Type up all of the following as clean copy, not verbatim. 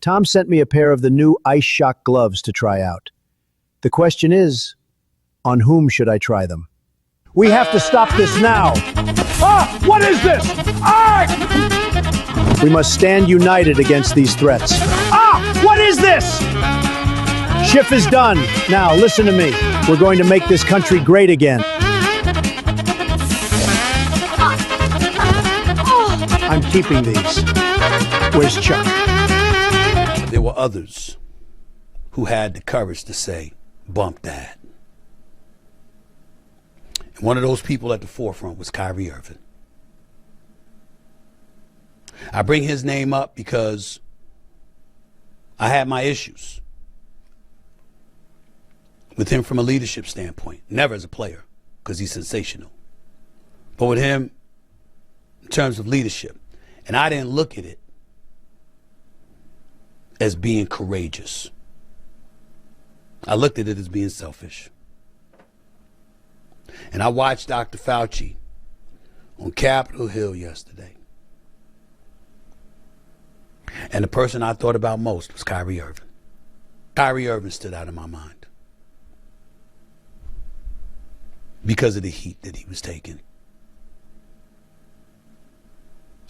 Tom sent me a pair of the new Ice Shock gloves to try out. The question is, on whom should I try them? We have to stop this now! Ah! What is this? Ah! We must stand united against these threats. Ah! What is this? Schiff is done. Now, listen to me. We're going to make this country great again. I'm keeping these. Where's Chuck? There were others who had the courage to say, bump that. And one of those people at the forefront was Kyrie Irving. I bring his name up because I had my issues with him from a leadership standpoint. Never as a player, because he's sensational. But with him, in terms of leadership. And I didn't look at it as being courageous. I looked at it as being selfish. And I watched Dr. Fauci on Capitol Hill yesterday. And the person I thought about most was Kyrie Irving. Kyrie Irving stood out in my mind because of the heat that he was taking.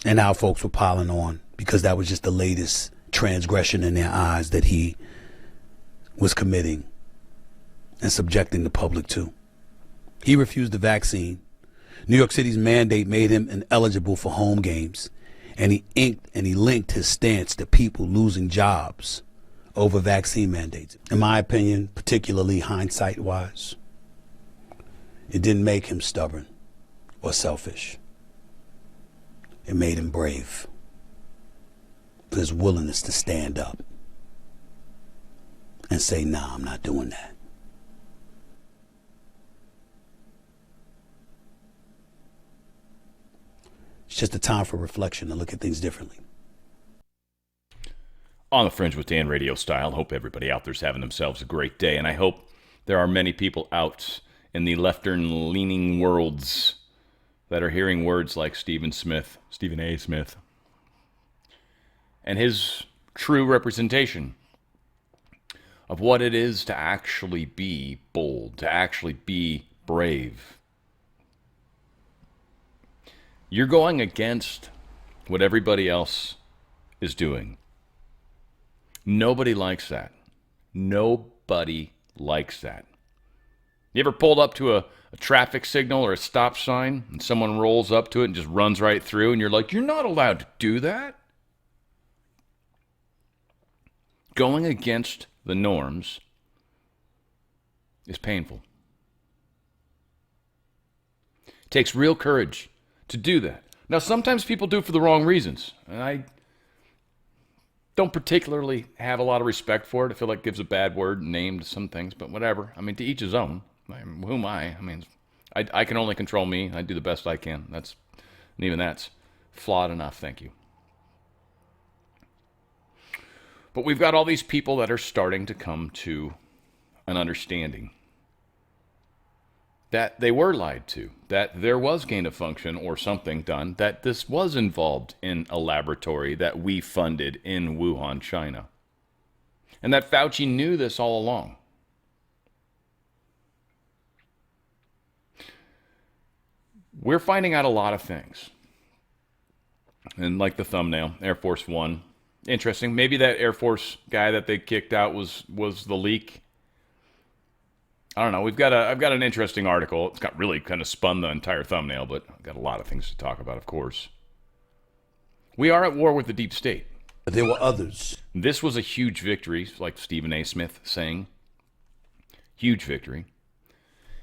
And how folks were piling on because that was just the latest transgression in their eyes that he was committing and subjecting the public to. He refused the vaccine. New York City's mandate made him ineligible for home games. And he linked his stance to people losing jobs over vaccine mandates. In my opinion, particularly hindsight-wise, it didn't make him stubborn or selfish. It made him brave for his willingness to stand up and say, nah, I'm not doing that. It's just a time for reflection and look at things differently. On the Fringe with Dan radio style. Hope everybody out there's having themselves a great day. And I hope there are many people out in the leftern-leaning worlds that are hearing words like Stephen A. Smith, and his true representation of what it is to actually be bold, to actually be brave. You're going against what everybody else is doing. Nobody likes that. Nobody likes that. You ever pulled up to a traffic signal or a stop sign and someone rolls up to it and just runs right through and you're like, you're not allowed to do that? Going against the norms is painful. It takes real courage to do that. Now, sometimes people do it for the wrong reasons, and I don't particularly have a lot of respect for it. I feel like it gives a bad word name to some things, but whatever. I mean, to each his own. Who am I? I mean, I can only control me. I do the best I can. And even that's flawed enough, thank you. But we've got all these people that are starting to come to an understanding that they were lied to, that there was gain of function or something done, that this was involved in a laboratory that we funded in Wuhan, China, and that Fauci knew this all along. We're finding out a lot of things. And like the thumbnail, Air Force One. Interesting. Maybe that Air Force guy that they kicked out was the leak. I don't know. I've got an interesting article. It's got really kind of spun the entire thumbnail, but I've got a lot of things to talk about, of course. We are at war with the deep state. But there were others. This was a huge victory, like Stephen A. Smith saying. Huge victory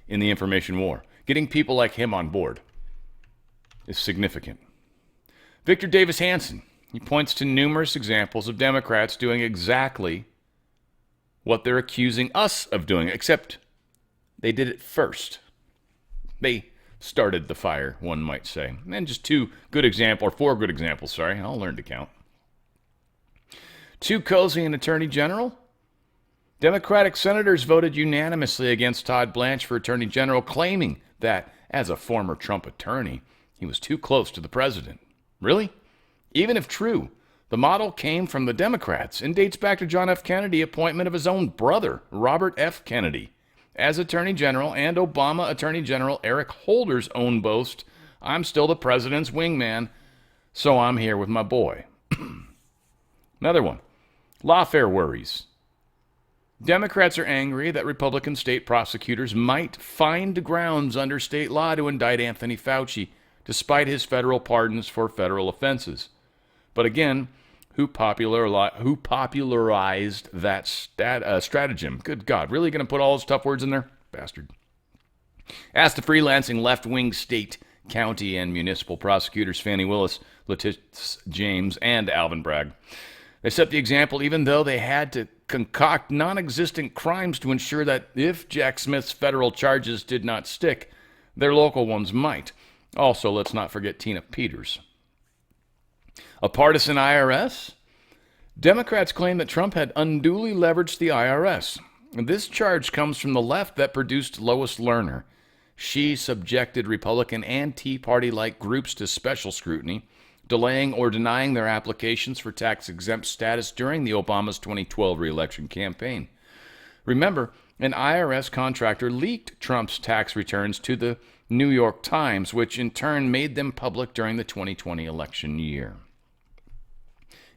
in the information war. Getting people like him on board is significant. Victor Davis Hanson, he points to numerous examples of Democrats doing exactly what they're accusing us of doing, except they did it first. They started the fire, one might say. And just four good examples, I'll learn to count. Too cozy an attorney general? Democratic senators voted unanimously against Todd Blanche for attorney general, claiming that, as a former Trump attorney, he was too close to the president. Really? Even if true, The model came from the Democrats and dates back to John F. Kennedy appointment of his own brother, Robert F. Kennedy, as Attorney General, and Obama Attorney General Eric Holder's own boast, "I'm still the president's wingman, so I'm here with my boy." Another one, lawfare worries. Democrats are angry that Republican state prosecutors might find grounds under state law to indict Anthony Fauci, despite his federal pardons for federal offenses. But again, who popularized that stratagem? Good God, really going to put all those tough words in there? Bastard. Ask the freelancing left-wing state, county, and municipal prosecutors Fannie Willis, Letitia James, and Alvin Bragg. They set the example even though they had to concoct non-existent crimes to ensure that if Jack Smith's federal charges did not stick, their local ones might. Also, let's not forget Tina Peters. A partisan IRS? Democrats claim that Trump had unduly leveraged the IRS. This charge comes from the left that produced Lois Lerner. She subjected Republican and Tea Party-like groups to special scrutiny, delaying or denying their applications for tax-exempt status during the Obama's 2012 re-election campaign. Remember, an IRS contractor leaked Trump's tax returns to the New York Times, which in turn made them public during the 2020 election year.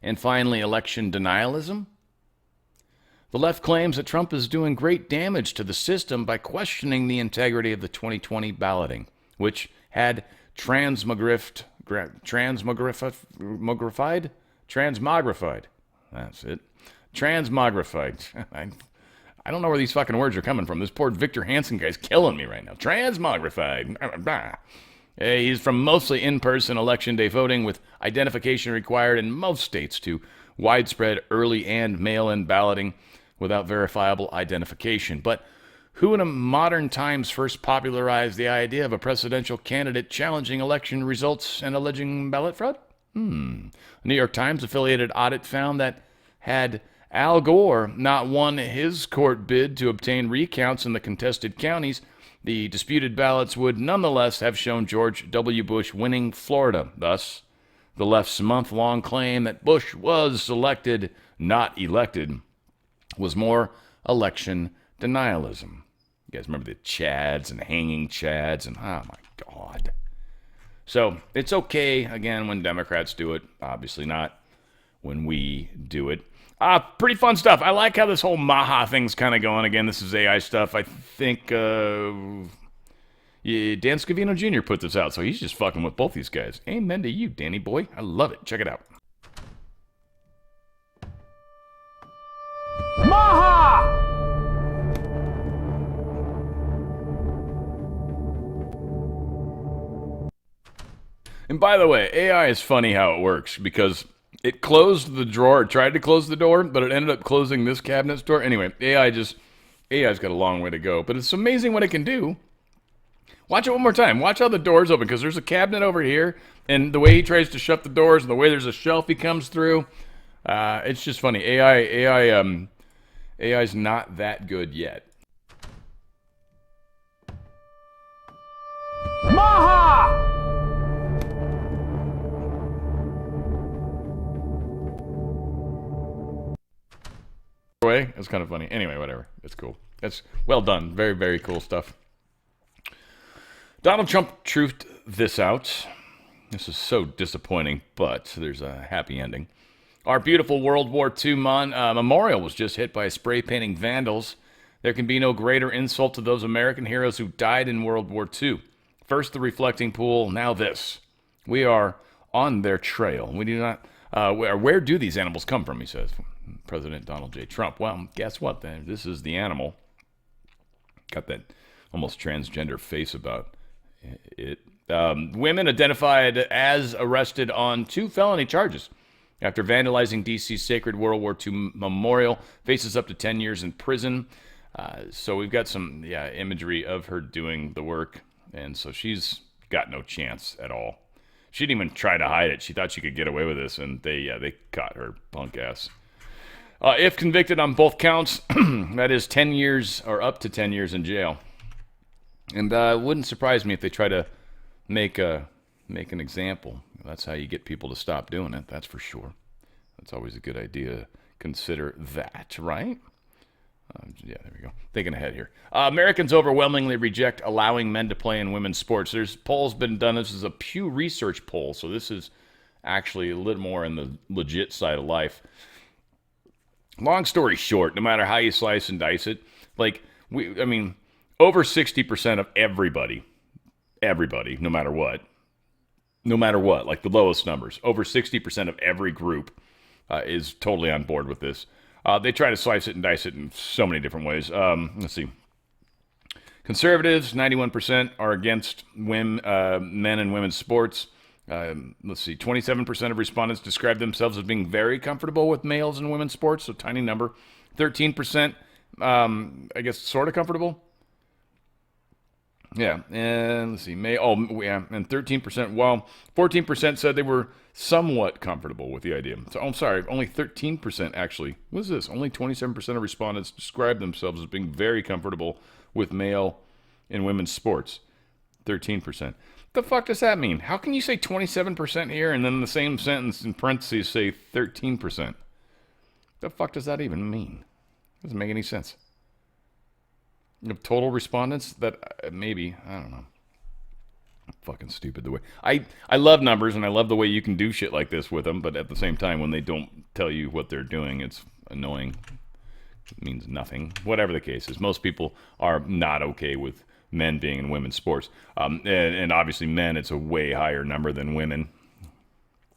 And finally, election denialism. The left claims that Trump is doing great damage to the system by questioning the integrity of the 2020 balloting, which had transmogrified. That's it. Transmogrified. I don't know where these fucking words are coming from. This poor Victor Hansen guy's killing me right now. Transmogrified. He's from mostly in-person election day voting with identification required in most states to widespread early and mail-in balloting without verifiable identification. But who in modern times first popularized the idea of a presidential candidate challenging election results and alleging ballot fraud? A New York Times affiliated audit found that had Al Gore not won his court bid to obtain recounts in the contested counties, the disputed ballots would nonetheless have shown George W. Bush winning Florida. Thus, the left's month-long claim that Bush was elected, not elected, was more election denialism. You guys remember the Chads and hanging Chads and oh my God. So it's okay, again, when Democrats do it. Obviously not when we do it. Pretty fun stuff. I like how this whole Maha thing's kind of going. Again, this is AI stuff. I think Dan Scavino Jr. put this out, so he's just fucking with both these guys. Amen to you, Danny boy. I love it. Check it out. Maha! And by the way, AI is funny how it works because it closed the drawer, it tried to close the door, but it ended up closing this cabinet's door. Anyway, AI's got a long way to go, but it's amazing what it can do. Watch it one more time. Watch how the door's open, because there's a cabinet over here, and the way he tries to shut the doors, and the way there's a shelf he comes through, it's just funny. AI's not that good yet. Maha! Way. It's kind of funny. Anyway, whatever. It's cool. That's well done. Very, very cool stuff. Donald Trump truthed this out. This is so disappointing, but there's a happy ending. Our beautiful World War II memorial was just hit by spray painting vandals. There can be no greater insult to those American heroes who died in World War II. First the reflecting pool, now this. We are on their trail. We do not. Where do these animals come from? He says. President Donald J. Trump. Well, guess what then? This is the animal. Got that almost transgender face about it. Women identified as arrested on 2 felony charges after vandalizing D.C.'s Sacred World War II Memorial. Faces up to 10 years in prison. So we've got some imagery of her doing the work. And so she's got no chance at all. She didn't even try to hide it. She thought she could get away with this, and they caught her punk ass. If convicted on both counts, that is 10 years or up to 10 years in jail. And it wouldn't surprise me if they try to make an example. That's how you get people to stop doing it, that's for sure. That's always a good idea to consider that, right? Yeah, there we go. Thinking ahead here. Americans overwhelmingly reject allowing men to play in women's sports. There's polls been done. This is a Pew Research poll, so this is actually a little more in the legit side of life. Long story short, no matter how you slice and dice it, over 60% of everybody, no matter what, like the lowest numbers, over 60% of every group is totally on board with this. They try to slice it and dice it in so many different ways. Let's see. Conservatives, 91% are against men and women's sports. Let's see. 27% of respondents describe themselves as being very comfortable with males and women's sports, so tiny number. 13%, I guess, sort of comfortable. Yeah, and let's see. And 13%, 14% said they were somewhat comfortable with the idea. So, I'm sorry, only 13% actually. What is this? Only 27% of respondents describe themselves as being very comfortable with male and women's sports. 13%. The fuck does that mean? How can you say 27% here and then in the same sentence in parentheses say 13%? The fuck does that even mean? Doesn't make any sense. Total respondents that maybe, I don't know. Fucking stupid the way. I love numbers and I love the way you can do shit like this with them, but at the same time, when they don't tell you what they're doing, it's annoying. It means nothing. Whatever the case is, most people are not okay with men being in women's sports. And obviously men, it's a way higher number than women.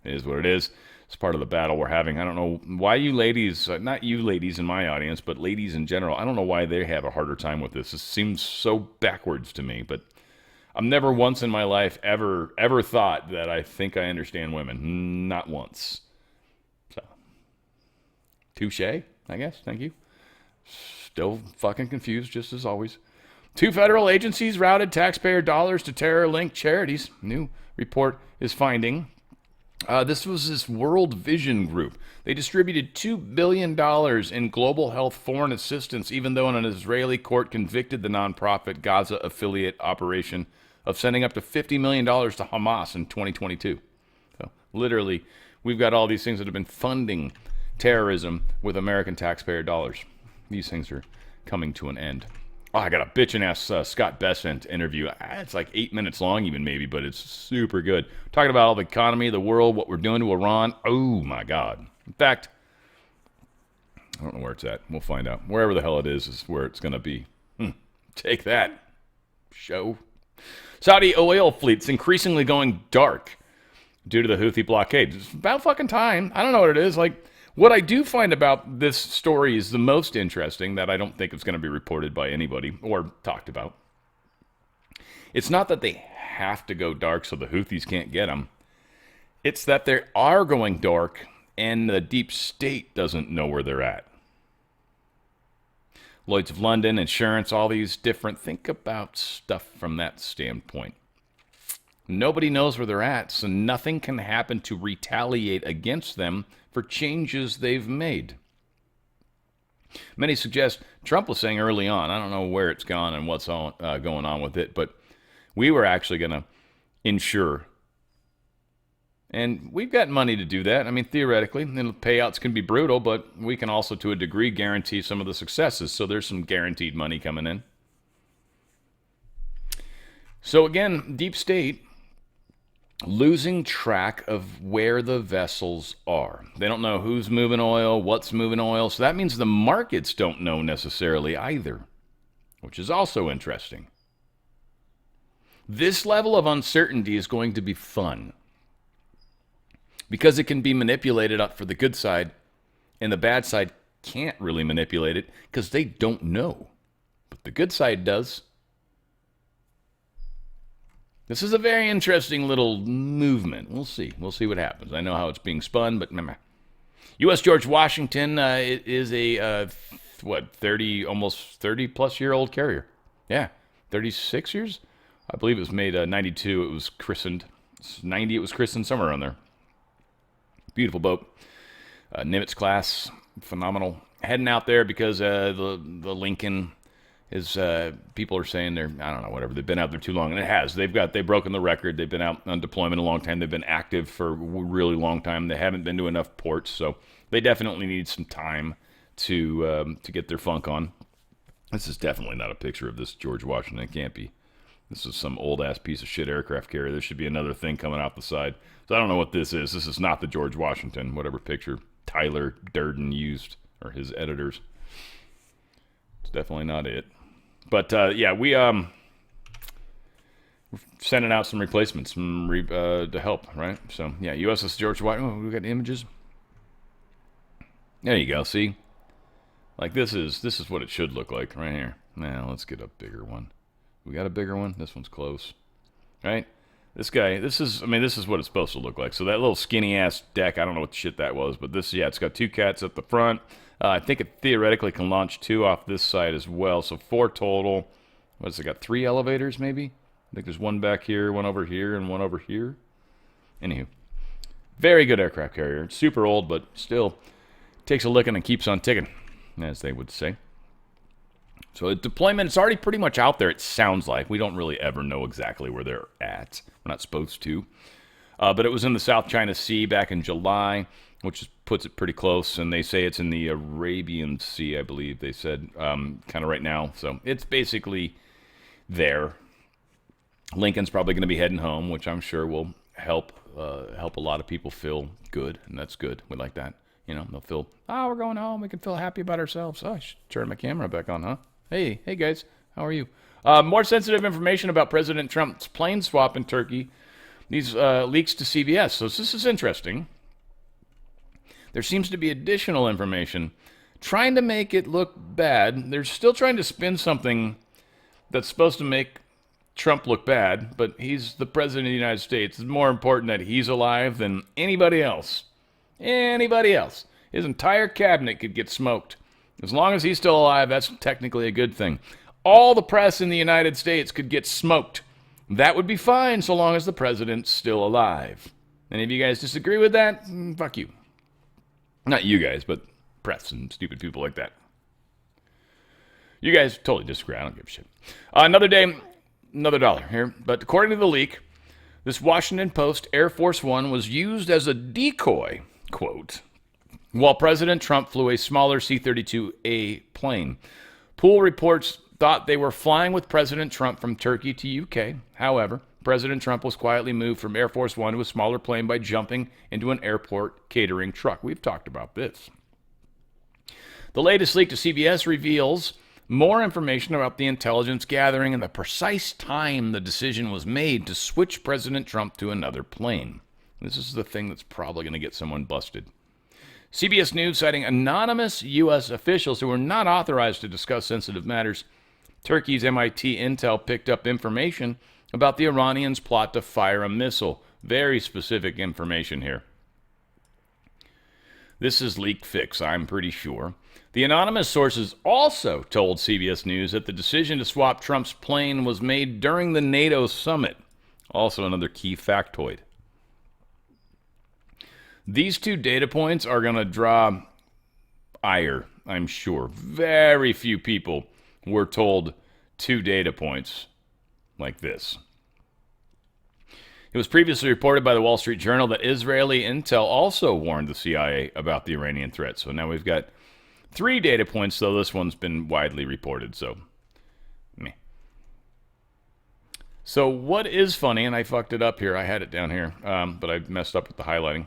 It is what it is. It's part of the battle we're having. I don't know why you ladies, not you ladies in my audience, but ladies in general, I don't know why they have a harder time with this. It seems so backwards to me, but I've never once in my life ever thought that I think I understand women. Not once. So, touche, I guess. Thank you. Still fucking confused, just as always. 2 federal agencies routed taxpayer dollars to terror-linked charities. New report is finding. This was this World Vision Group. They distributed $2 billion in global health foreign assistance, even though an Israeli court convicted the nonprofit Gaza affiliate operation of sending up to $50 million to Hamas in 2022. So literally, we've got all these things that have been funding terrorism with American taxpayer dollars. These things are coming to an end. Oh, I got a bitchin' ass Scott Bessent interview. It's like 8 minutes long even maybe, but it's super good. Talking about all the economy, the world, what we're doing to Iran. Oh my God. In fact, I don't know where it's at. We'll find out. Wherever the hell it is where it's going to be. Take that, show. Saudi oil fleet's increasingly going dark due to the Houthi blockade. It's about fucking time. I don't know what it is. What I do find about this story is the most interesting, that I don't think it's going to be reported by anybody or talked about. It's not that they have to go dark so the Houthis can't get them. It's that they are going dark and the deep state doesn't know where they're at. Lloyd's of London, insurance, all these different. Think about stuff from that standpoint. Nobody knows where they're at, so nothing can happen to retaliate against them for changes they've made. Many suggest, Trump was saying early on, I don't know where it's gone and what's going on with it, but we were actually going to insure. And we've got money to do that. I mean, theoretically, and the payouts can be brutal, but we can also, to a degree, guarantee some of the successes. So there's some guaranteed money coming in. So again, deep state, losing track of where the vessels are. They don't know who's moving oil, what's moving oil. So that means the markets don't know necessarily either, which is also interesting. This level of uncertainty is going to be fun because it can be manipulated up for the good side, and the bad side can't really manipulate it because they don't know. But the good side does. This is a very interesting little movement. We'll see. We'll see what happens. I know how it's being spun, but U.S. George Washington is a, almost 30-plus-year-old carrier. Yeah, 36 years? I believe it was made 92. It was christened. 90, it was christened, somewhere around there. Beautiful boat. Nimitz class, phenomenal. Heading out there because the Lincoln is people are saying I don't know, whatever, they've been out there too long, and it has. They've broken the record. They've been out on deployment a long time. They've been active for a really long time. They haven't been to enough ports, so they definitely need some time to get their funk on. This is definitely not a picture of this George Washington. It can't be. This is some old-ass piece of shit aircraft carrier. There should be another thing coming out the side. So I don't know what this is. This is not the George Washington, whatever picture Tyler Durden used, or his editors. It's definitely not it. But, we're sending out some replacements to help, right? So, yeah, USS George Washington. Oh, we got images. There you go, see? Like, this is what it should look like right here. Now, let's get a bigger one. We got a bigger one? This one's close. Right? This is what it's supposed to look like. So that little skinny-ass deck, I don't know what the shit that was, but it's got 2 cats at the front. I think it theoretically can launch 2 off this side as well, so 4 total. What has it got, 3 elevators, maybe? I think there's 1 back here, 1 over here, and 1 over here. Anywho. Very good aircraft carrier. It's super old, but still takes a licking and keeps on ticking, as they would say. So deployment, it's already pretty much out there, it sounds like. We don't really ever know exactly where they're at. We're not supposed to. But it was in the South China Sea back in July, which puts it pretty close. And they say it's in the Arabian Sea, I believe they said, kind of right now. So it's basically there. Lincoln's probably going to be heading home, which I'm sure will help a lot of people feel good. And that's good. We like that. You know, they'll feel, we're going home. We can feel happy about ourselves. I should turn my camera back on, huh? Hey guys, how are you? More sensitive information about President Trump's plane swap in Turkey. These leaks to CBS. So this is interesting. There seems to be additional information trying to make it look bad. They're still trying to spin something that's supposed to make Trump look bad, but he's the president of the United States. It's more important that he's alive than anybody else. Anybody else. His entire cabinet could get smoked. As long as he's still alive, that's technically a good thing. All the press in the United States could get smoked. That would be fine so long as the president's still alive. Any of you guys disagree with that? Fuck you. Not you guys, but press and stupid people like that. You guys totally disagree. I don't give a shit. Another day, another dollar here. But according to the leak, this Washington Post Air Force One was used as a decoy, quote, while President Trump flew a smaller C-32A plane. Pool reports thought they were flying with President Trump from Turkey to UK. However, President Trump was quietly moved from Air Force One to a smaller plane by jumping into an airport catering truck. We've talked about this. The latest leak to CBS reveals more information about the intelligence gathering and the precise time the decision was made to switch President Trump to another plane. This is the thing that's probably going to get someone busted. CBS News citing anonymous U.S. officials who were not authorized to discuss sensitive matters. Turkey's MIT Intel picked up information about the Iranians' plot to fire a missile. Very specific information here. This is leak fix, I'm pretty sure. The anonymous sources also told CBS News that the decision to swap Trump's plane was made during the NATO summit. Also another key factoid. These 2 data points are going to draw ire, I'm sure. Very few people were told 2 data points like this. It was previously reported by the Wall Street Journal that Israeli intel also warned the CIA about the Iranian threat. So now we've got 3 data points, though this one's been widely reported, so meh. So what is funny, and I fucked it up here, I had it down here, but I messed up with the highlighting.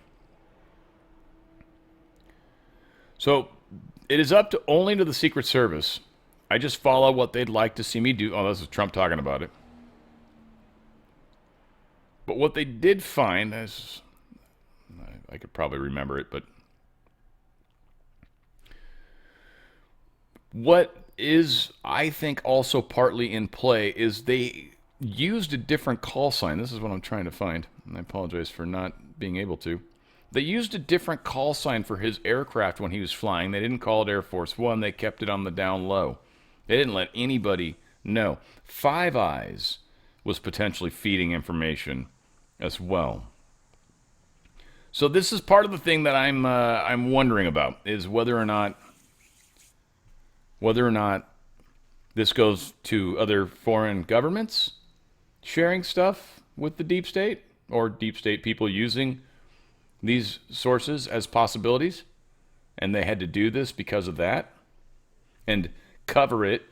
So it is up to only to the Secret Service. I just follow what they'd like to see me do. Oh, this is Trump talking about it. But what they did find, is, I could probably remember it, but what is, I think, also partly in play is they used a different call sign. This is what I'm trying to find, and I apologize for not being able to. They used a different call sign for his aircraft when he was flying. They didn't call it Air Force One. They kept it on the down low. They didn't let anybody know. Five Eyes was potentially feeding information as well. So this is part of the thing that I'm wondering about, is whether or not This goes to other foreign governments sharing stuff with the deep state, or deep state people using these sources as possibilities. And they had to do this because of that and cover it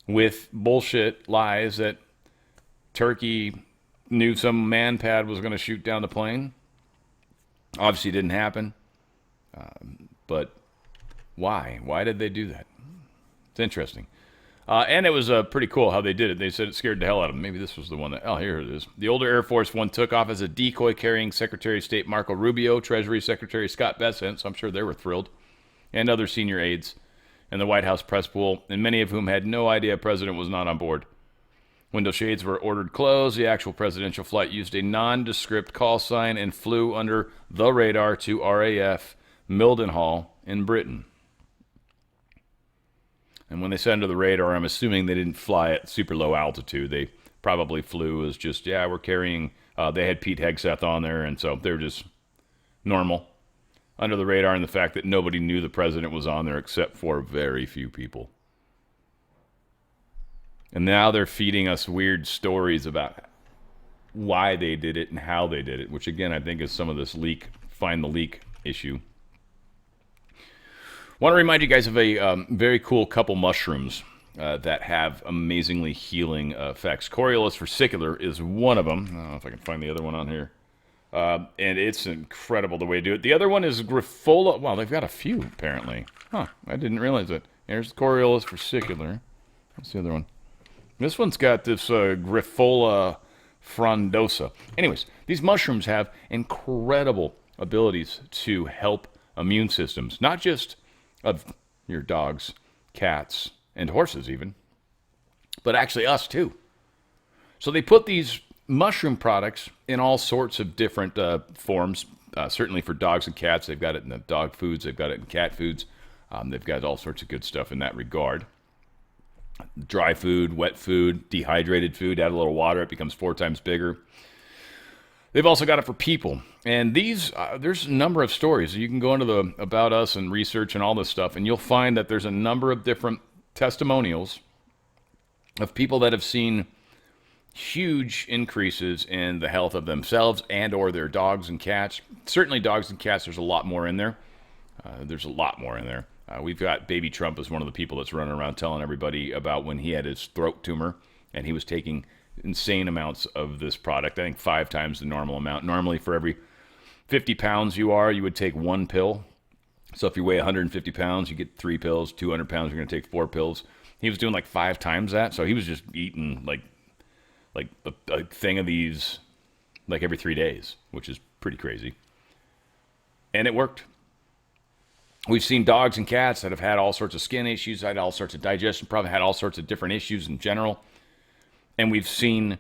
with bullshit lies that Turkey knew some man-pad was going to shoot down the plane. Obviously, it didn't happen. But why? Why did they do that? It's interesting. And it was pretty cool how they did it. They said it scared the hell out of them. Maybe this was the one that... Oh, here it is. The older Air Force One took off as a decoy carrying Secretary of State Marco Rubio, Treasury Secretary Scott Bessent, so I'm sure they were thrilled, and other senior aides in the White House press pool, and many of whom had no idea President was not on board. Window shades were ordered closed. The actual presidential flight used a nondescript call sign and flew under the radar to RAF Mildenhall in Britain. And when they said under the radar, I'm assuming they didn't fly at super low altitude. They probably flew as just, we're carrying, they had Pete Hegseth on there, and so they were just normal. Under the radar, and the fact that nobody knew the president was on there except for very few people. And now they're feeding us weird stories about why they did it and how they did it, which again, I think is some of this find the leak issue. Want to remind you guys of a very cool couple mushrooms that have amazingly healing effects. Coriolus versicolor is one of them. I don't know if I can find the other one on here. And it's incredible the way to do it. The other one is Grifola. Wow, they've got a few, apparently. Huh, I didn't realize that. Here's Coriolus versicolor. What's the other one? This one's got this Grifola frondosa. Anyways, these mushrooms have incredible abilities to help immune systems, not just of your dogs, cats, and horses even, but actually us too. So they put these mushroom products in all sorts of different forms. Certainly for dogs and cats, they've got it in the dog foods, they've got it in cat foods. They've got all sorts of good stuff in that regard. Dry food, wet food, dehydrated food, add a little water, it becomes 4 times bigger. They've also got it for people. And these, there's a number of stories. You can go into the About Us and research and all this stuff, and you'll find that there's a number of different testimonials of people that have seen huge increases in the health of themselves and or their dogs and cats. Certainly dogs and cats, there's a lot more in there. We've got Baby Trump as one of the people that's running around telling everybody about when he had his throat tumor, and he was taking insane amounts of this product. I think 5 times the normal amount. Normally for every 50 pounds you would take 1 pill. So if you weigh 150 pounds, you get 3 pills. 200 pounds, you're going to take 4 pills. He was doing like 5 times that. So he was just eating like a thing of these like every 3 days, which is pretty crazy. And it worked. We've seen dogs and cats that have had all sorts of skin issues, had all sorts of digestion problems, had all sorts of different issues in general. And we've seen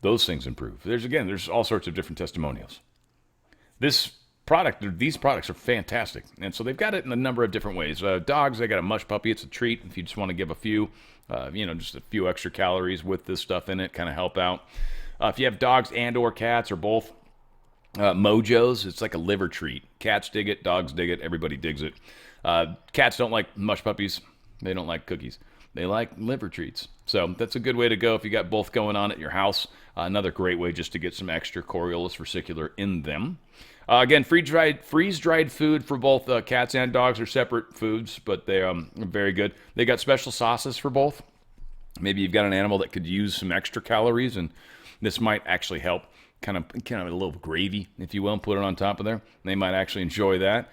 those things improve. There's all sorts of different testimonials. These products are fantastic. And so they've got it in a number of different ways. Dogs, they got a mush puppy. It's a treat if you just want to give a few, just a few extra calories with this stuff in it, kind of help out. If you have dogs and or cats or both, Mojos, it's like a liver treat. Cats dig it, dogs dig it, everybody digs it. Cats don't like mush puppies. They don't like cookies. They like liver treats. So that's a good way to go if you got both going on at your house. Another great way just to get some extra Coriolus versicolor in them. Again, freeze-dried food for both cats and dogs are separate foods, but they are very good. They got special sauces for both. Maybe you've got an animal that could use some extra calories, and this might actually help. Kind of a little gravy, if you will, and put it on top of there. They might actually enjoy that.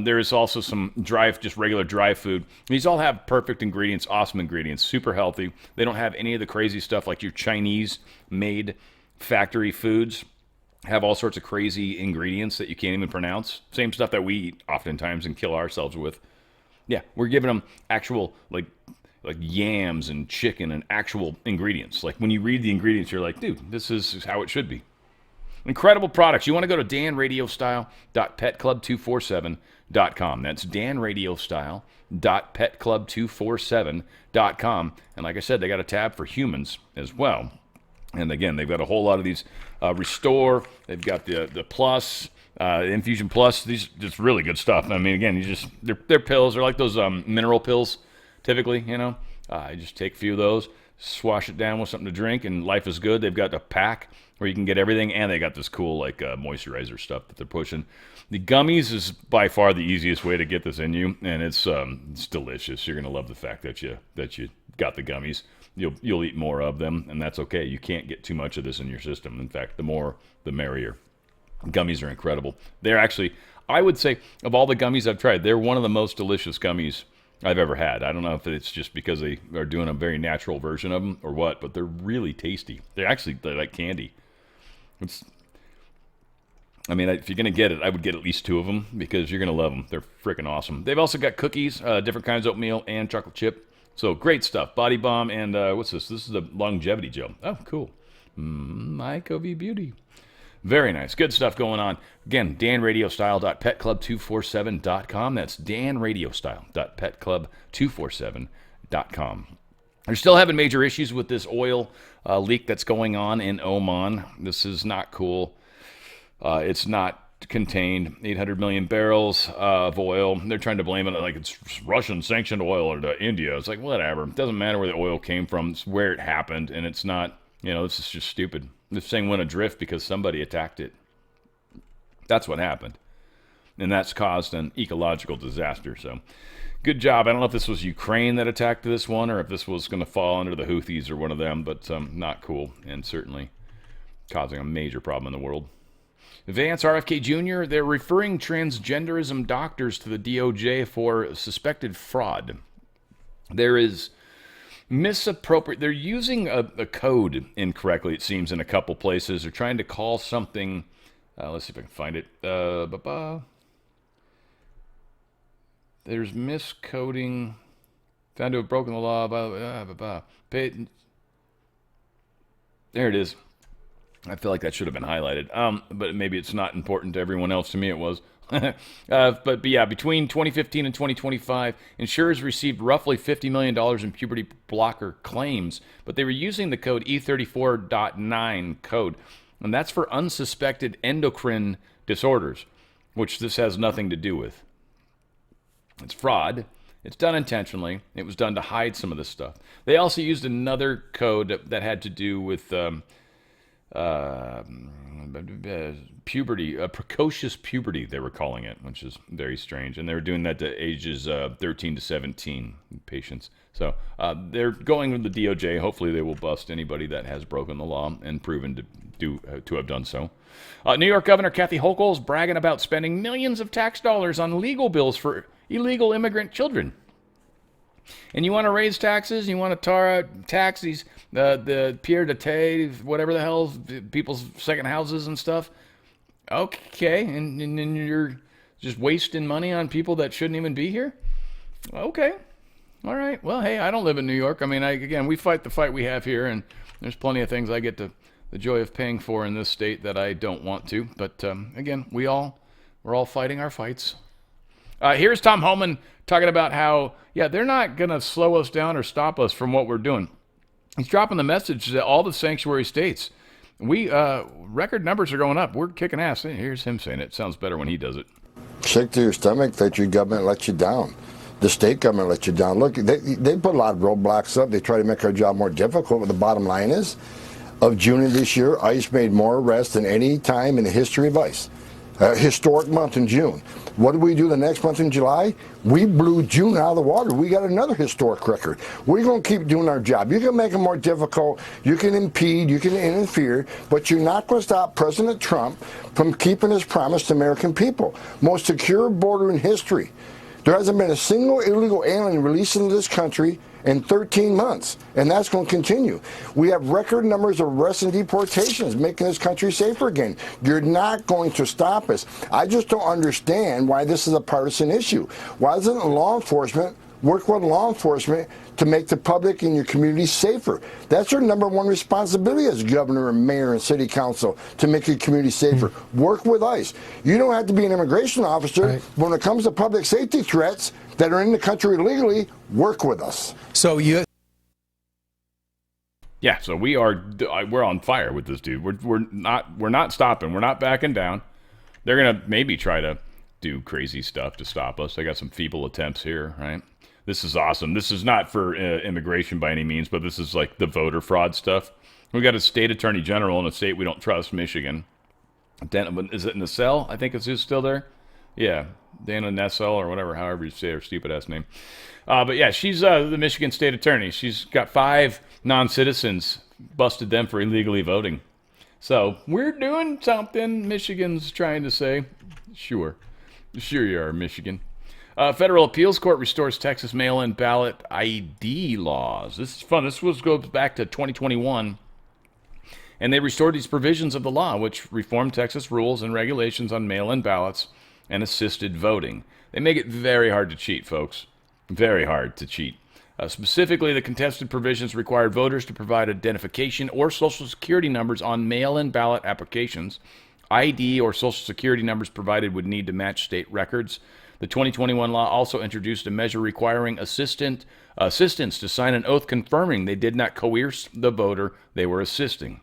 There is also some just regular dry food. These all have perfect ingredients, awesome ingredients, super healthy. They don't have any of the crazy stuff like your Chinese-made factory foods. Have all sorts of crazy ingredients that you can't even pronounce. Same stuff that we eat oftentimes and kill ourselves with. Yeah, we're giving them actual, like yams and chicken and actual ingredients. Like when you read the ingredients, you're like, dude, this is how it should be. Incredible products. You want to go to danradiostyle.petclub247.com. That's danradiostyle.petclub247.com. And like I said, they got a tab for humans as well. And again, they've got a whole lot of these Restore. They've got the Plus, Infusion Plus. These just really good stuff. I mean, again, they're pills. They're like those mineral pills typically, I just take a few of those, swash it down with something to drink, and life is good. They've got a pack where you can get everything, and they got this cool moisturizer stuff that they're pushing. The gummies is by far the easiest way to get this in you, and it's delicious. You're gonna love the fact that you got the gummies. You'll eat more of them, and that's okay. You can't get too much of this in your system. In fact, the more the merrier. Gummies are incredible. They're actually, I would say, of all the gummies I've tried, they're one of the most delicious gummies I've ever had. I don't know if it's just because they are doing a very natural version of them or what, but they're really tasty. They're like candy. If you're going to get it, I would get at least 2 of them because you're going to love them. They're freaking awesome. They've also got cookies, different kinds of oatmeal, and chocolate chip. So great stuff. Body Bomb and what's this? This is the longevity gel. Oh, cool. Mycovie Beauty. Very nice. Good stuff going on. Again, danradiostyle.petclub247.com. That's danradiostyle.petclub247.com. They're still having major issues with this oil leak that's going on in Oman. This is not cool. It's not contained 800 million barrels of oil. They're trying to blame it like it's Russian sanctioned oil or to India. It's like, whatever. It doesn't matter where the oil came from. It's where it happened, and it's not, this is just stupid. This thing went adrift because somebody attacked it. That's what happened. And that's caused an ecological disaster. So good job. I don't know if this was Ukraine that attacked this one or if this was going to fall under the Houthis or one of them, but not cool and certainly causing a major problem in the world. Vance RFK Jr., they're referring transgenderism doctors to the DOJ for suspected fraud. There is they're using a code incorrectly, it seems, in a couple places. They're trying to call something, let's see if I can find it. There's miscoding, found to have broken the law, there it is. I feel like that should have been highlighted, but maybe it's not important to everyone else. To me, it was. But yeah, between 2015 and 2025, insurers received roughly $50 million in puberty blocker claims, but they were using the code E34.9 code, and that's for unsuspected endocrine disorders, which this has nothing to do with. It's fraud. It's done intentionally. It was done to hide some of this stuff. They also used another code that had to do with puberty, precocious puberty, they were calling it, which is very strange. And they were doing that to ages 13 to 17 patients. So they're going with the DOJ. Hopefully they will bust anybody that has broken the law and proven to have done so. New York Governor Kathy Hochul is bragging about spending millions of tax dollars on legal bills for illegal immigrant children. And you want to raise taxes? You want to tax these the Pierre d'Etat, whatever the hell, people's second houses and stuff? Okay, and you're just wasting money on people that shouldn't even be here? Okay, all right. Well, hey, I don't live in New York. I mean, again, we fight the fight we have here, and there's plenty of things I get the joy of paying for in this state that I don't want to. But again, we're all fighting our fights. Here's Tom Homan talking about how, they're not going to slow us down or stop us from what we're doing. He's dropping the message that all the sanctuary states, record numbers are going up. We're kicking ass. Here's him saying it. Sounds better when he does it. Sick to your stomach that your government lets you down. The state government lets you down. Look, they put a lot of roadblocks up. They try to make our job more difficult. But the bottom line is, of June of this year, ICE made more arrests than any time in the history of ICE. Historic month in June. What did we do the next month in July? We blew June out of the water. We got another historic record. We're going to keep doing our job. You can make it more difficult. You can impede. You can interfere. But you're not going to stop President Trump from keeping his promise to American people. Most secure border in history. There hasn't been a single illegal alien released into this country in 13 months, and that's going to continue. We have record numbers of arrests and deportations, making this country safer again. You're not going to stop us. I just don't understand why this is a partisan issue. Why doesn't law enforcement work with law enforcement to make the public and your community safer? That's your number one responsibility as governor and mayor and city council, to make your community safer. Work with ICE. You don't have to be an immigration officer. Right. When it comes to public safety threats that are in the country illegally, work with us. So so we're on fire with this dude. We're not stopping. We're not backing down. They're gonna maybe try to do crazy stuff to stop us. They got some feeble attempts here, right? This is awesome. This is not for immigration by any means, but this is like the voter fraud stuff. We got a state attorney general in a state we don't trust, Michigan. Is it Nessel? I think it's who's still there. Yeah, Dana Nessel or whatever, however you say her stupid ass name. But yeah, she's the Michigan state attorney. She's got 5 non-citizens, busted them for illegally voting. So we're doing something, Michigan's trying to say. Sure you are, Michigan. Federal appeals court restores Texas mail-in ballot ID laws. This is fun. This goes back to 2021. And they restored these provisions of the law, which reformed Texas rules and regulations on mail-in ballots and assisted voting. They make it very hard to cheat, folks. Very hard to cheat. Specifically, the contested provisions required voters to provide identification or social security numbers on mail-in ballot applications. ID or social security numbers provided would need to match state records. The 2021 law also introduced a measure requiring assistants to sign an oath confirming they did not coerce the voter they were assisting.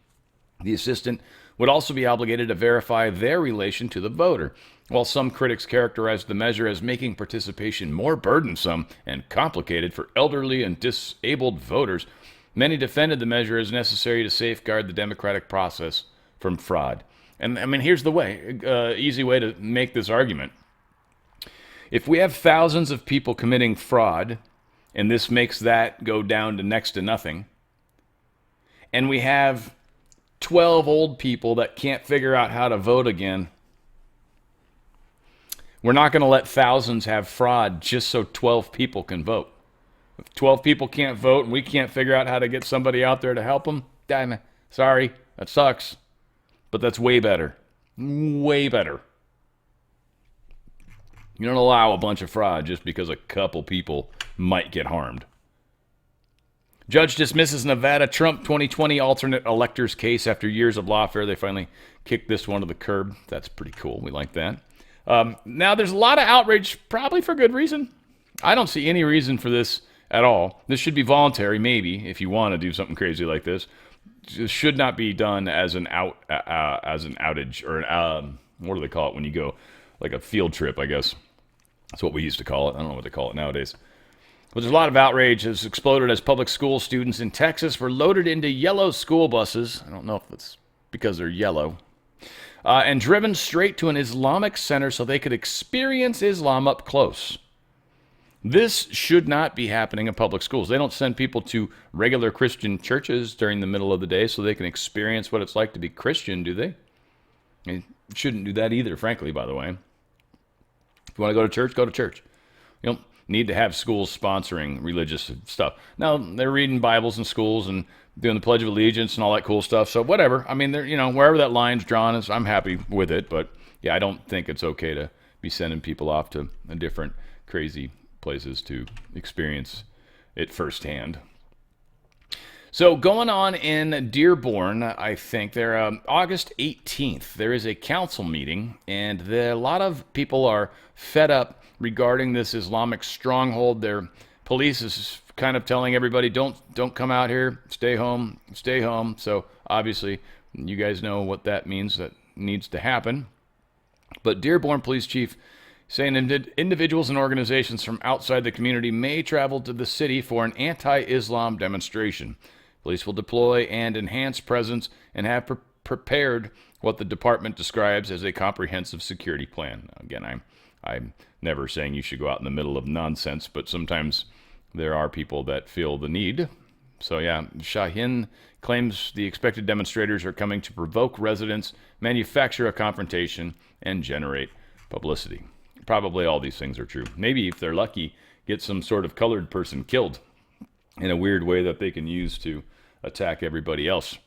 The assistant would also be obligated to verify their relation to the voter. While some critics characterized the measure as making participation more burdensome and complicated for elderly and disabled voters, many defended the measure as necessary to safeguard the democratic process from fraud. And I mean, here's the easy way to make this argument. If we have thousands of people committing fraud, and this makes that go down to next to nothing, and we have 12 old people that can't figure out how to vote again, we're not going to let thousands have fraud just so 12 people can vote. If 12 people can't vote and we can't figure out how to get somebody out there to help them, damn it, sorry, that sucks. But that's way better. Way better. You don't allow a bunch of fraud just because a couple people might get harmed. Judge dismisses Nevada Trump 2020 alternate electors case after years of lawfare. They finally kicked this one to the curb. That's pretty cool. We like that. Now, there's a lot of outrage, probably for good reason. I don't see any reason for this at all. This should be voluntary, maybe, if you want to do something crazy like this. It should not be done as an outage, or what do they call it when you go, like a field trip, I guess. That's what we used to call it. I don't know what they call it nowadays. But there's a lot of outrage has exploded as public school students in Texas were loaded into yellow school buses. I don't know if it's because they're yellow. And driven straight to an Islamic center so they could experience Islam up close. This should not be happening in public schools. They don't send people to regular Christian churches during the middle of the day so they can experience what it's like to be Christian, do they? They shouldn't do that either, frankly, by the way. If you want to go to church, go to church. You don't need to have schools sponsoring religious stuff. Now, they're reading Bibles in schools and doing the Pledge of Allegiance and all that cool stuff. So whatever. I mean, wherever that line's drawn, I'm happy with it. But yeah, I don't think it's okay to be sending people off to different crazy places to experience it firsthand. So going on in Dearborn, I think there August 18th, there is a council meeting, and a lot of people are fed up regarding this Islamic stronghold. Their police is kind of telling everybody, don't come out here, stay home. So obviously, you guys know what that means. That needs to happen. But Dearborn Police Chief saying individuals and organizations from outside the community may travel to the city for an anti-Islam demonstration. Police will deploy and enhance presence and have prepared what the department describes as a comprehensive security plan. Again, I'm never saying you should go out in the middle of nonsense, but sometimes there are people that feel the need. So yeah, Shaheen claims the expected demonstrators are coming to provoke residents, manufacture a confrontation, and generate publicity. Probably all these things are true. Maybe if they're lucky, get some sort of colored person killed in a weird way that they can use to attack everybody else.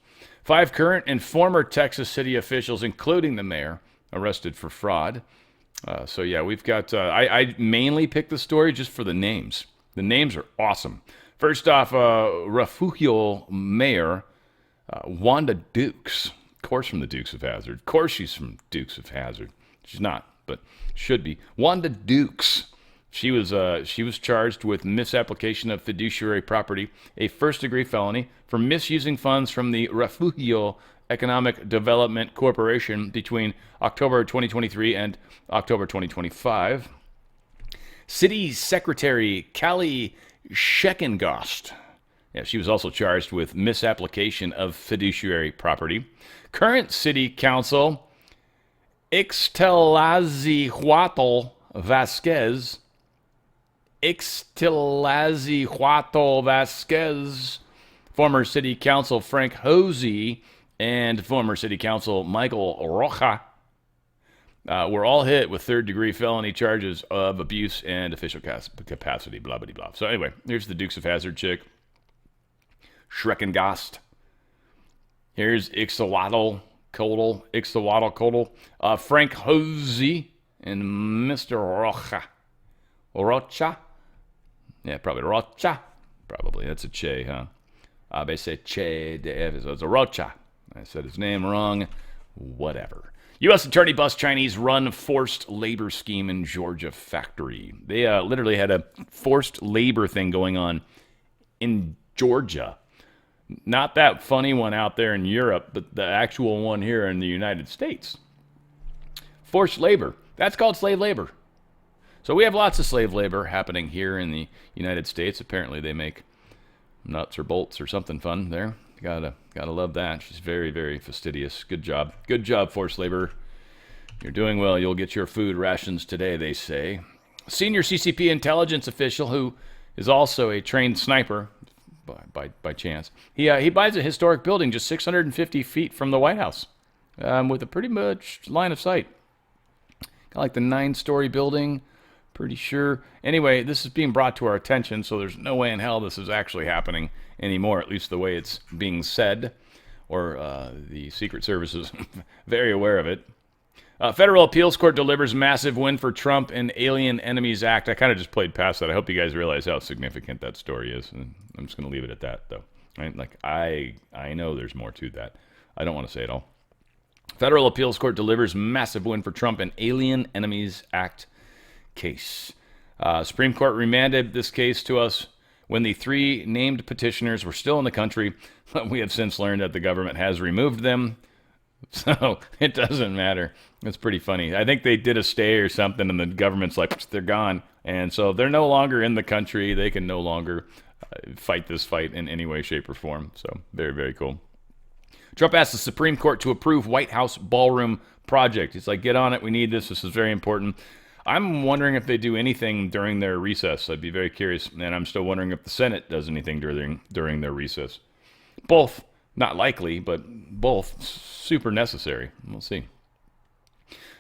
5 current and former Texas city officials, including the mayor, arrested for fraud. So yeah, we've got, I mainly picked the story just for the names. The names are awesome. First off, Refugio Mayor Wanda Dukes. Of course from the Dukes of Hazzard. Of course she's from Dukes of Hazzard. She's not, but should be. Wanda Dukes. She was charged with misapplication of fiduciary property, a first-degree felony, for misusing funds from the Refugio Economic Development Corporation between October 2023 and October 2025. City Secretary Callie Scheckengost. Yeah, she was also charged with misapplication of fiduciary property. Current City Council Ixtlazihuatl Vasquez. Former City Council Frank Hosey and former City Council Michael Rocha were all hit with third-degree felony charges of abuse and official capacity, blah, blah, blah. So anyway, here's the Dukes of Hazzard chick. Schreckengast. Here's Ixtawatl Kodal. Frank Hosey and Mr. Rocha. Yeah, probably Rocha. Probably. That's a Che, huh? They say Che de Eves. So it's a Rocha. I said his name wrong. Whatever. U.S. Attorney busts Chinese-run forced labor scheme in Georgia factory. They literally had a forced labor thing going on in Georgia. Not that funny one out there in Europe, but the actual one here in the United States. Forced labor. That's called slave labor. So we have lots of slave labor happening here in the United States. Apparently they make nuts or bolts or something fun there. Gotta love that. She's very, very fastidious. Good job. Good job, forced labor. You're doing well. You'll get your food rations today, they say. Senior CCP intelligence official who is also a trained sniper, by chance. He buys a historic building just 650 feet from the White House with a pretty much line of sight. Kind of like the 9-story building, pretty sure. Anyway, this is being brought to our attention, so there's no way in hell this is actually happening anymore, at least the way it's being said, or the Secret Service is very aware of it. Federal Appeals Court delivers massive win for Trump and Alien Enemies Act. I kind of just played past that. I hope you guys realize how significant that story is. And I'm just going to leave it at that, though. Right? Like, I know there's more to that. I don't want to say it all. Federal Appeals Court delivers massive win for Trump and Alien Enemies Act case. Supreme Court remanded this case to us when the 3 named petitioners were still in the country. We have since learned that the government has removed them. So it doesn't matter. It's pretty funny. I think they did a stay or something, and the government's like, they're gone. And so they're no longer in the country. They can no longer fight this fight in any way, shape, or form. So very, very cool. Trump asked the Supreme Court to approve White House ballroom project. He's like, get on it. We need this. This is very important. I'm wondering if they do anything during their recess. I'd be very curious. And I'm still wondering if the Senate does anything during their recess. Both. Not likely, but both super necessary. We'll see.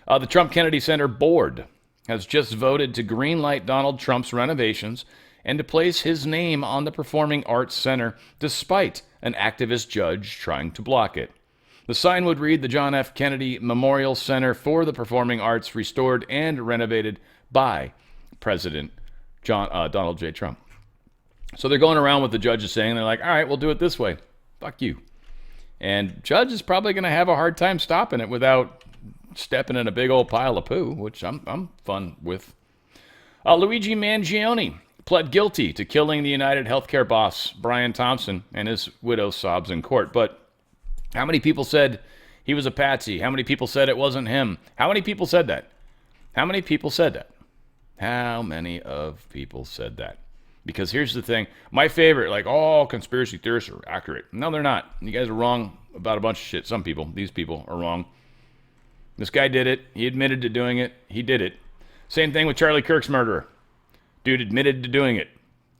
The Trump Kennedy Center board has just voted to greenlight Donald Trump's renovations and to place his name on the Performing Arts Center, despite an activist judge trying to block it. The sign would read, the John F. Kennedy Memorial Center for the Performing Arts, restored and renovated by President Donald J. Trump. So they're going around with the judges saying, they're like, all right, we'll do it this way. Fuck you. And judge is probably going to have a hard time stopping it without stepping in a big old pile of poo, which I'm fun with. Luigi Mangione pled guilty to killing the United Healthcare boss, Brian Thompson, and his widow sobs in court. But how many people said he was a patsy? How many people said it wasn't him? How many people said that? How many people said that? How many of people said that? Because here's the thing. My favorite, like, all conspiracy theorists are accurate. No, they're not. You guys are wrong about a bunch of shit. Some people, these people, are wrong. This guy did it. He admitted to doing it. He did it. Same thing with Charlie Kirk's murderer. Dude admitted to doing it.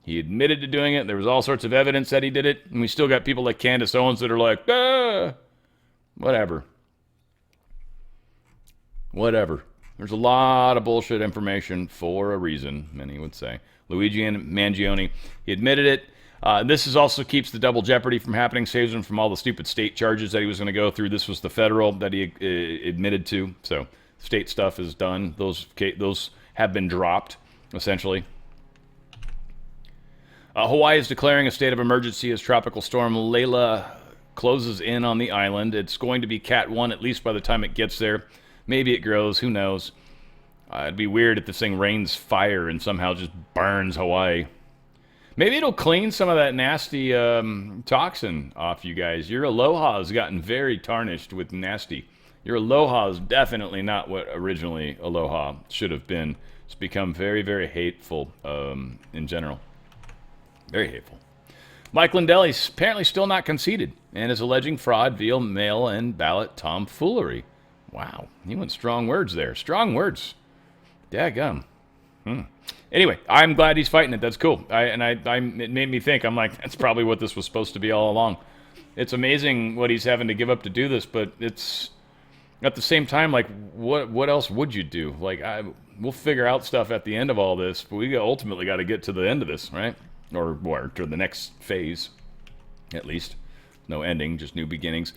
He admitted to doing it. There was all sorts of evidence that he did it. And we still got people like Candace Owens that are like, whatever. Whatever. There's a lot of bullshit information for a reason, many would say. Luigi Mangione, he admitted it. This is also keeps the double jeopardy from happening, saves him from all the stupid state charges that he was going to go through. This was the federal that he admitted to. So state stuff is done. Those have been dropped, essentially. Hawaii is declaring a state of emergency as Tropical Storm Layla closes in on the island. It's going to be Cat 1 at least by the time it gets there. Maybe it grows. Who knows? It'd be weird if this thing rains fire and somehow just burns Hawaii. Maybe it'll clean some of that nasty toxin off you guys. Your aloha has gotten very tarnished with nasty. Your aloha is definitely not what originally aloha should have been. It's become very, very hateful in general. Very hateful. Mike Lindell's apparently still not conceded and is alleging fraud via mail and ballot tomfoolery. Wow, he went strong words there. Strong words. Daggum. Anyway, I'm glad he's fighting it. That's cool. It made me think. I'm like, that's probably what this was supposed to be all along. It's amazing what he's having to give up to do this, but it's at the same time, like, what else would you do? Like, we'll figure out stuff at the end of all this, but we ultimately got to get to the end of this, right? Or to the next phase, at least. No ending, just new beginnings.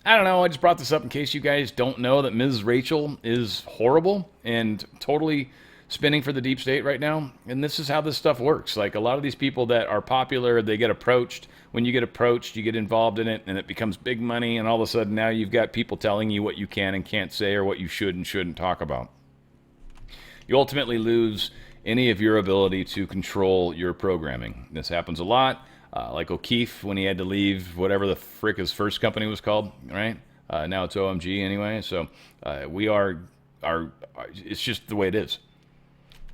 I don't know. I just brought this up in case you guys don't know that Ms. Rachel is horrible and totally spinning for the deep state right now. And this is how this stuff works. Like, a lot of these people that are popular, they get approached. When you get approached, you get involved in it, and it becomes big money. And all of a sudden, now you've got people telling you what you can and can't say or what you should and shouldn't talk about. You ultimately lose any of your ability to control your programming. This happens a lot. Like O'Keefe when he had to leave whatever the frick his first company was called, right? Now it's OMG anyway. So we are it's just the way it is.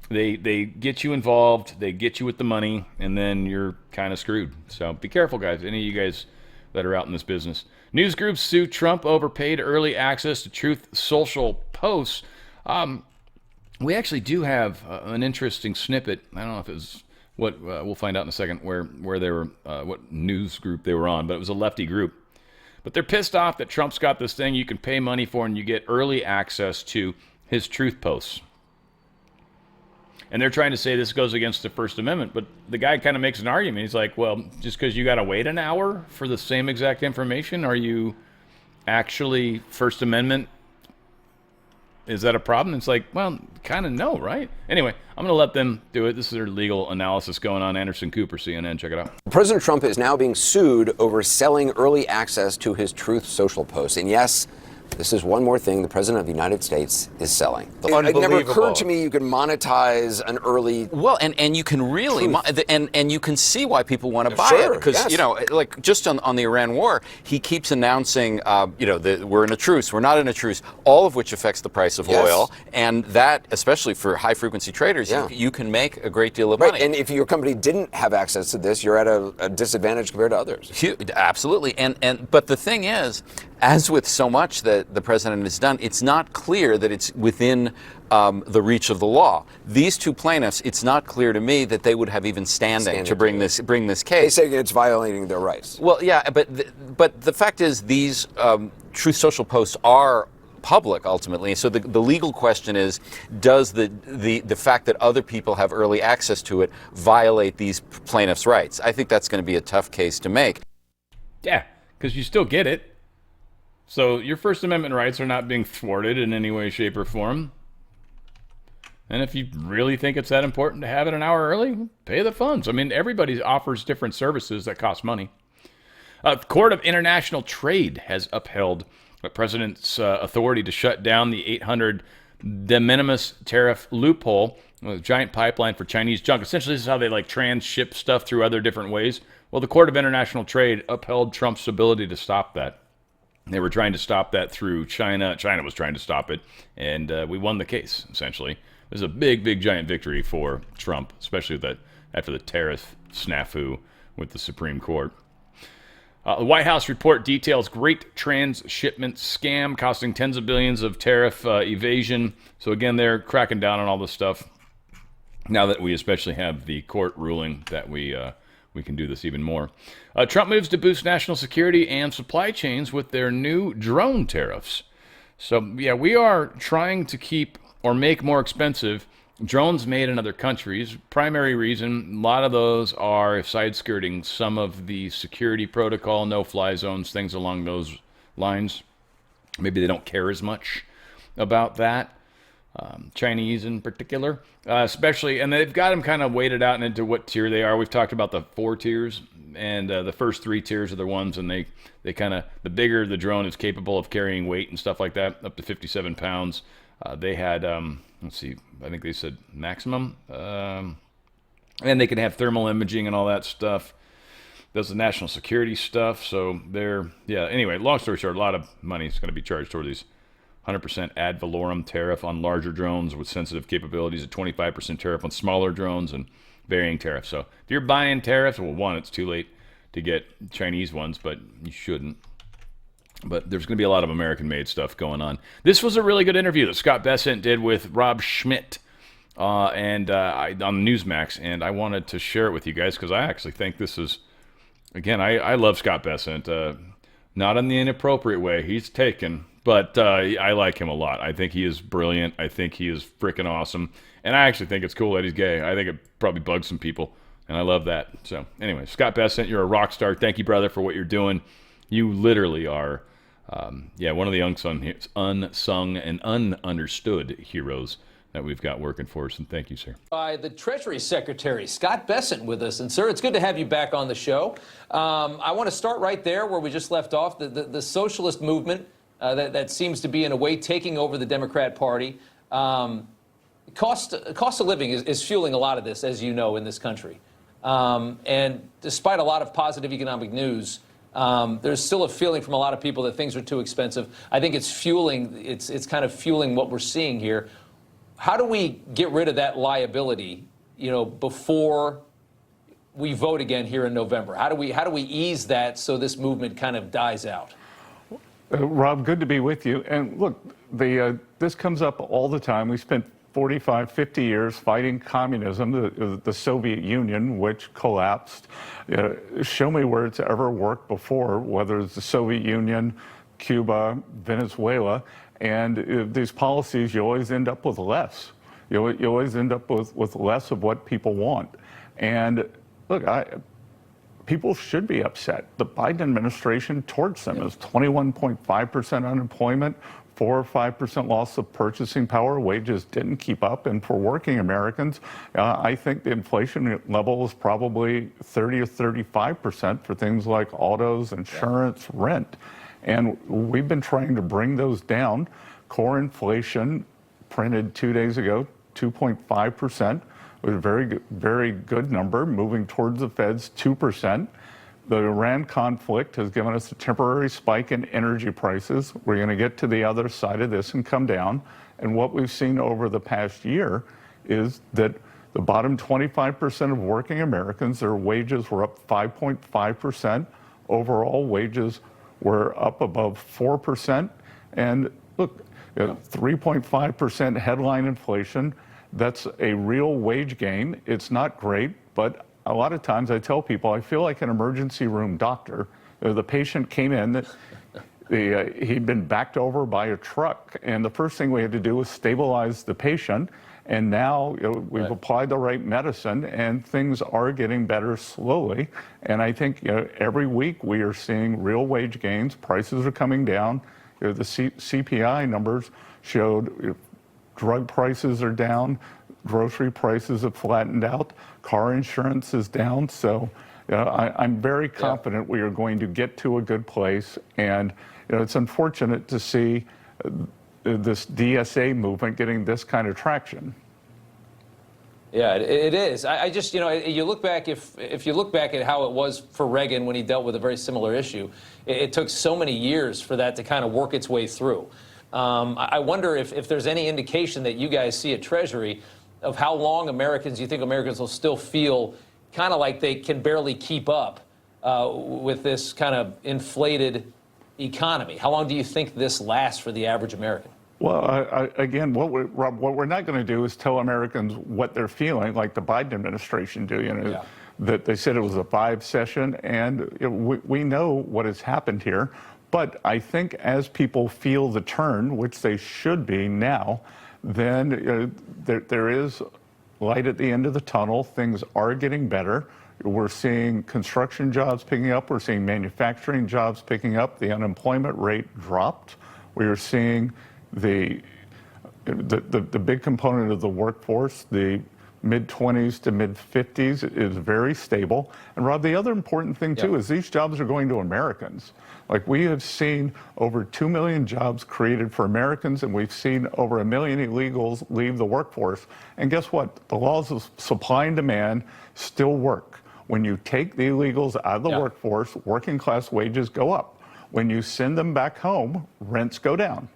They get you involved, they get you with the money, and then you're kind of screwed. So be careful, guys. Any of you guys that are out in this business. News groups sue Trump over paid early access to Truth Social posts. We actually do have an interesting snippet. I don't know if it was what we'll find out in a second where they were, what news group they were on, but it was a lefty group. But they're pissed off that Trump's got this thing you can pay money for and you get early access to his truth posts. And they're trying to say this goes against the First Amendment, but the guy kind of makes an argument. He's like, well, just because you got to wait an hour for the same exact information, are you actually First Amendment? Is that a problem? It's like, well, kind of no, right? Anyway, I'm going to let them do it. This is their legal analysis going on. Anderson Cooper, CNN. Check it out. President Trump is now being sued over selling early access to his Truth Social posts. And yes, this is one more thing the President of the United States is selling. It never occurred to me you could monetize an early... Well, and you can really... And you can see why people want to buy it. Because, you know, like just on the Iran war, he keeps announcing, we're in a truce, we're not in a truce, all of which affects the price of oil. And that, especially for high-frequency traders, you can make a great deal of money. And if your company didn't have access to this, you're at a disadvantage compared to others. Absolutely. But the thing is, as with so much that the president has done, it's not clear that it's within the reach of the law. These two plaintiffs, it's not clear to me that they would have even standing to bring this case. They say it's violating their rights. Well, yeah, but the fact is these Truth Social posts are public ultimately. So the legal question is, does the fact that other people have early access to it violate these plaintiffs' rights? I think that's going to be a tough case to make. Yeah, because you still get it. So your First Amendment rights are not being thwarted in any way, shape, or form. And if you really think it's that important to have it an hour early, pay the funds. I mean, everybody offers different services that cost money. The Court of International Trade has upheld the president's authority to shut down the 800 de minimis tariff loophole, a giant pipeline for Chinese junk. Essentially, this is how they transship stuff through other different ways. Well, the Court of International Trade upheld Trump's ability to stop that. They were trying to stop that through China. China was trying to stop it, and we won the case, essentially. It was a big, big, giant victory for Trump, especially after the tariff snafu with the Supreme Court. The White House report details great transshipment scam costing tens of billions of tariff evasion. So again, they're cracking down on all this stuff. Now that we especially have the court ruling that we can do this even more. Trump moves to boost national security and supply chains with their new drone tariffs. So, yeah, we are trying to keep or make more expensive drones made in other countries. Primary reason, a lot of those are side-skirting some of the security protocol, no-fly zones, things along those lines. Maybe they don't care as much about that. Chinese in particular, especially, and they've got them kind of weighted out into what tier they are. We've talked about the 4 tiers, and the first 3 tiers are the ones, and they kind of, the bigger the drone is capable of carrying weight and stuff like that, up to 57 pounds. They had, let's see, I think they said maximum, and they can have thermal imaging and all that stuff. Does the national security stuff, so they're, yeah, anyway, long story short, a lot of money is going to be charged toward these 100% ad valorem tariff on larger drones with sensitive capabilities, a 25% tariff on smaller drones, and varying tariffs. So if you're buying tariffs, well, one, it's too late to get Chinese ones, but you shouldn't. But there's going to be a lot of American-made stuff going on. This was a really good interview that Scott Bessent did with Rob Schmidt on Newsmax, and I wanted to share it with you guys because I actually think this is, again, I love Scott Bessent. Not in the inappropriate way. He's taken, but I like him a lot. I think he is brilliant. I think he is freaking awesome. And I actually think it's cool that he's gay. I think it probably bugs some people, and I love that. So anyway, Scott Bessent, you're a rock star. Thank you, brother, for what you're doing. You literally are, one of the unsung and ununderstood heroes that we've got working for us, and thank you, sir. By the Treasury Secretary, Scott Bessent, with us. And, sir, it's good to have you back on the show. I want to start right there where we just left off. The socialist movement that seems to be, in a way, taking over the Democrat Party. Cost of living is fueling a lot of this, as you know, in this country. And despite a lot of positive economic news, there's still a feeling from a lot of people that things are too expensive. I think it's kind of fueling what we're seeing here. How do we get rid of that liability, before we vote again here in November? How do we ease that so this movement kind of dies out? Rob, good to be with you. And look, this comes up all the time. We spent 45, 50 years fighting communism, the Soviet Union, which collapsed. Show me where it's ever worked before, whether it's the Soviet Union, Cuba, Venezuela. And these policies, you always end up with less. You always end up with less of what people want. And look, people should be upset. The Biden administration torched them. It was 21.5% unemployment, 4 or 5% loss of purchasing power. Wages didn't keep up. And for working Americans, I think the inflation level is probably 30 or 35% for things like autos, insurance, rent. And we've been trying to bring those down. Core inflation printed 2 days ago, 2.5%. It was a very good number, moving towards the Fed's 2%. The Iran conflict has given us a temporary spike in energy prices. We're going to get to the other side of this and come down. And what we've seen over the past year is that the bottom 25% of working Americans, their wages were up 5.5%. Overall wages were up above 4%. And look, 3.5% headline inflation. That's a real wage gain. It's not great, but a lot of times I tell people I feel like an emergency room doctor. The patient came in, he'd been backed over by a truck, and the first thing we had to do was stabilize the patient. And now we've applied the right medicine, and things are getting better slowly. And I think every week we are seeing real wage gains. Prices are coming down. The CPI numbers showed drug prices are down, grocery prices have flattened out, car insurance is down. So I'm very confident we are going to get to a good place. And it's unfortunate to see this DSA movement getting this kind of traction. Yeah, it is. I just, you look back, if you look back at how it was for Reagan when he dealt with a very similar issue, it took so many years for that to kind of work its way through. I wonder if there's any indication that you guys see at Treasury of how long you think Americans will still feel kind of like they can barely keep up with this kind of inflated economy. How long do you think this lasts for the average American? Well, again, what we're not going to do is tell Americans what they're feeling, like the Biden administration do. That they said it was a 5 session, and we know what has happened here. But I think as people feel the turn, which they should be now, then there is light at the end of the tunnel. Things are getting better. We're seeing construction jobs picking up. We're seeing manufacturing jobs picking up. The unemployment rate dropped. We are seeing the big component of the workforce, the mid-20s to mid-50s, is very stable. And Rob, the other important thing too is these jobs are going to Americans. Like, we have seen over 2 million jobs created for Americans, and we've seen over 1 million illegals leave the workforce. And guess what? The laws of supply and demand still work. When you take the illegals out of the workforce, working class wages go up. When you send them back home, rents go down.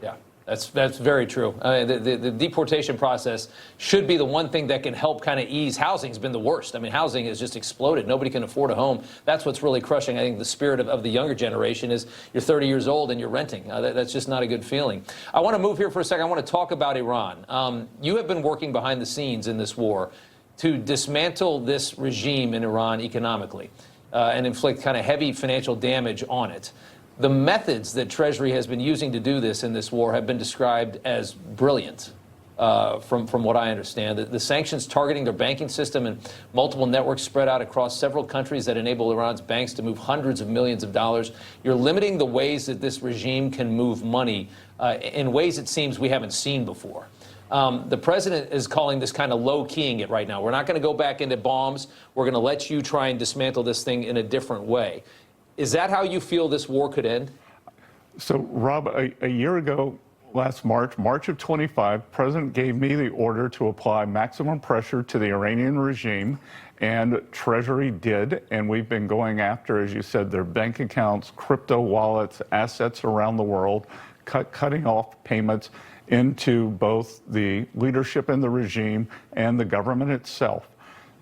Yeah. That's very true. The deportation process should be the one thing that can help kind of ease. Housing's been the worst. I mean, housing has just exploded. Nobody can afford a home. That's what's really crushing, I think, the spirit of the younger generation is you're 30 years old and you're renting. That's just not a good feeling. I want to move here for a second. I want to talk about Iran. You have been working behind the scenes in this war to dismantle this regime in Iran economically and inflict kind of heavy financial damage on it. The methods that Treasury has been using to do this in this war have been described as brilliant, from what I understand. The sanctions targeting their banking system and multiple networks spread out across several countries that enable Iran's banks to move hundreds of millions of dollars. You're limiting the ways that this regime can move money in ways it seems we haven't seen before. The president is calling this kind of low-keying it right now. We're not going to go back into bombs. We're going to let you try and dismantle this thing in a different way. Is that how you feel this war could end? So, Rob, a year ago, last March of 25, the president gave me the order to apply maximum pressure to the Iranian regime, and Treasury did, and we've been going after, as you said, their bank accounts, crypto wallets, assets around the world, cutting off payments into both the leadership in the regime and the government itself.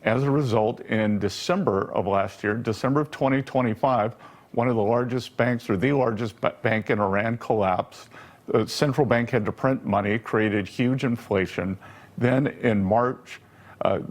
As a result, in December of last year, December of 2025, one of the largest banks, or the largest bank in Iran, collapsed. The central bank had to print money, created huge inflation. Then in March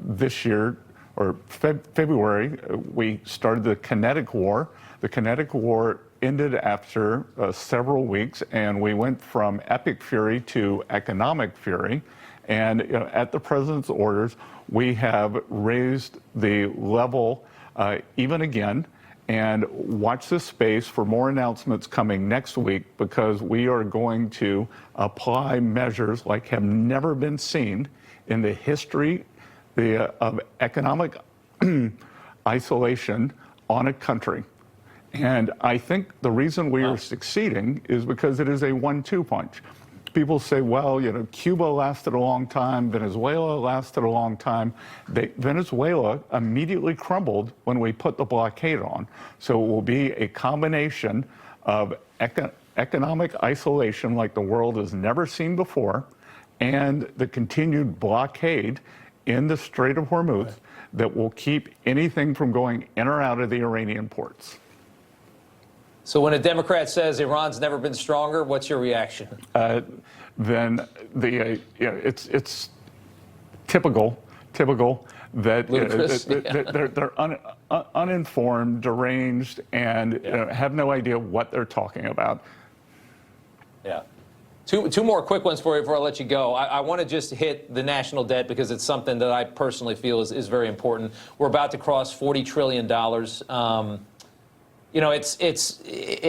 this year, or February, we started the Kinetic War. The Kinetic War ended after several weeks, and we went from epic fury to economic fury. And at the president's orders, we have raised the level even again, and watch this space for more announcements coming next week, because we are going to apply measures like have never been seen in the history of economic isolation on a country. And I think the reason we are succeeding is because it is a 1-2 punch. People say, well, Cuba lasted a long time, Venezuela lasted a long time. Venezuela immediately crumbled when we put the blockade on. So it will be a combination of economic isolation like the world has never seen before, and the continued blockade in the Strait of Hormuz that will keep anything from going in or out of the Iranian ports. So when a Democrat says Iran's never been stronger, what's your reaction? Then it's typical that they're uninformed, deranged, and have no idea what they're talking about. Yeah. Two more quick ones for you before I let you go. I want to just hit the national debt because it's something that I personally feel is very important. We're about to cross $40 trillion.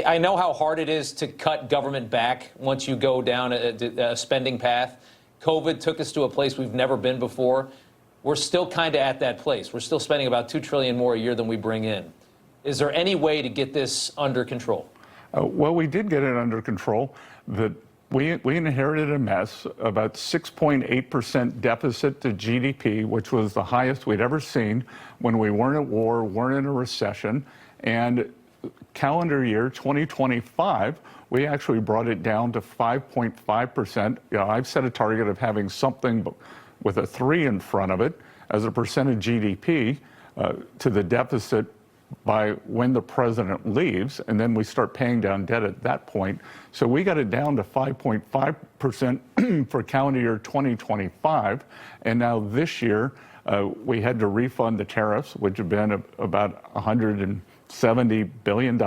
I know how hard it is to cut government back once you go down a spending path. COVID took us to a place we've never been before. We're still kind of at that place. We're still spending about $2 trillion more a year than we bring in. Is there any way to get this under control? Well, we did get it under control. We inherited a mess, about 6.8% deficit to GDP, which was the highest we'd ever seen when we weren't at war, weren't in a recession. And calendar year 2025, we actually brought it down to 5.5%. I've set a target of having something with a 3 in front of it as a percent of GDP to the deficit by when the president leaves, and then we start paying down debt at that point. So we got it down to 5.5% for calendar year 2025, and now this year we had to refund the tariffs, which have been about $170 billion.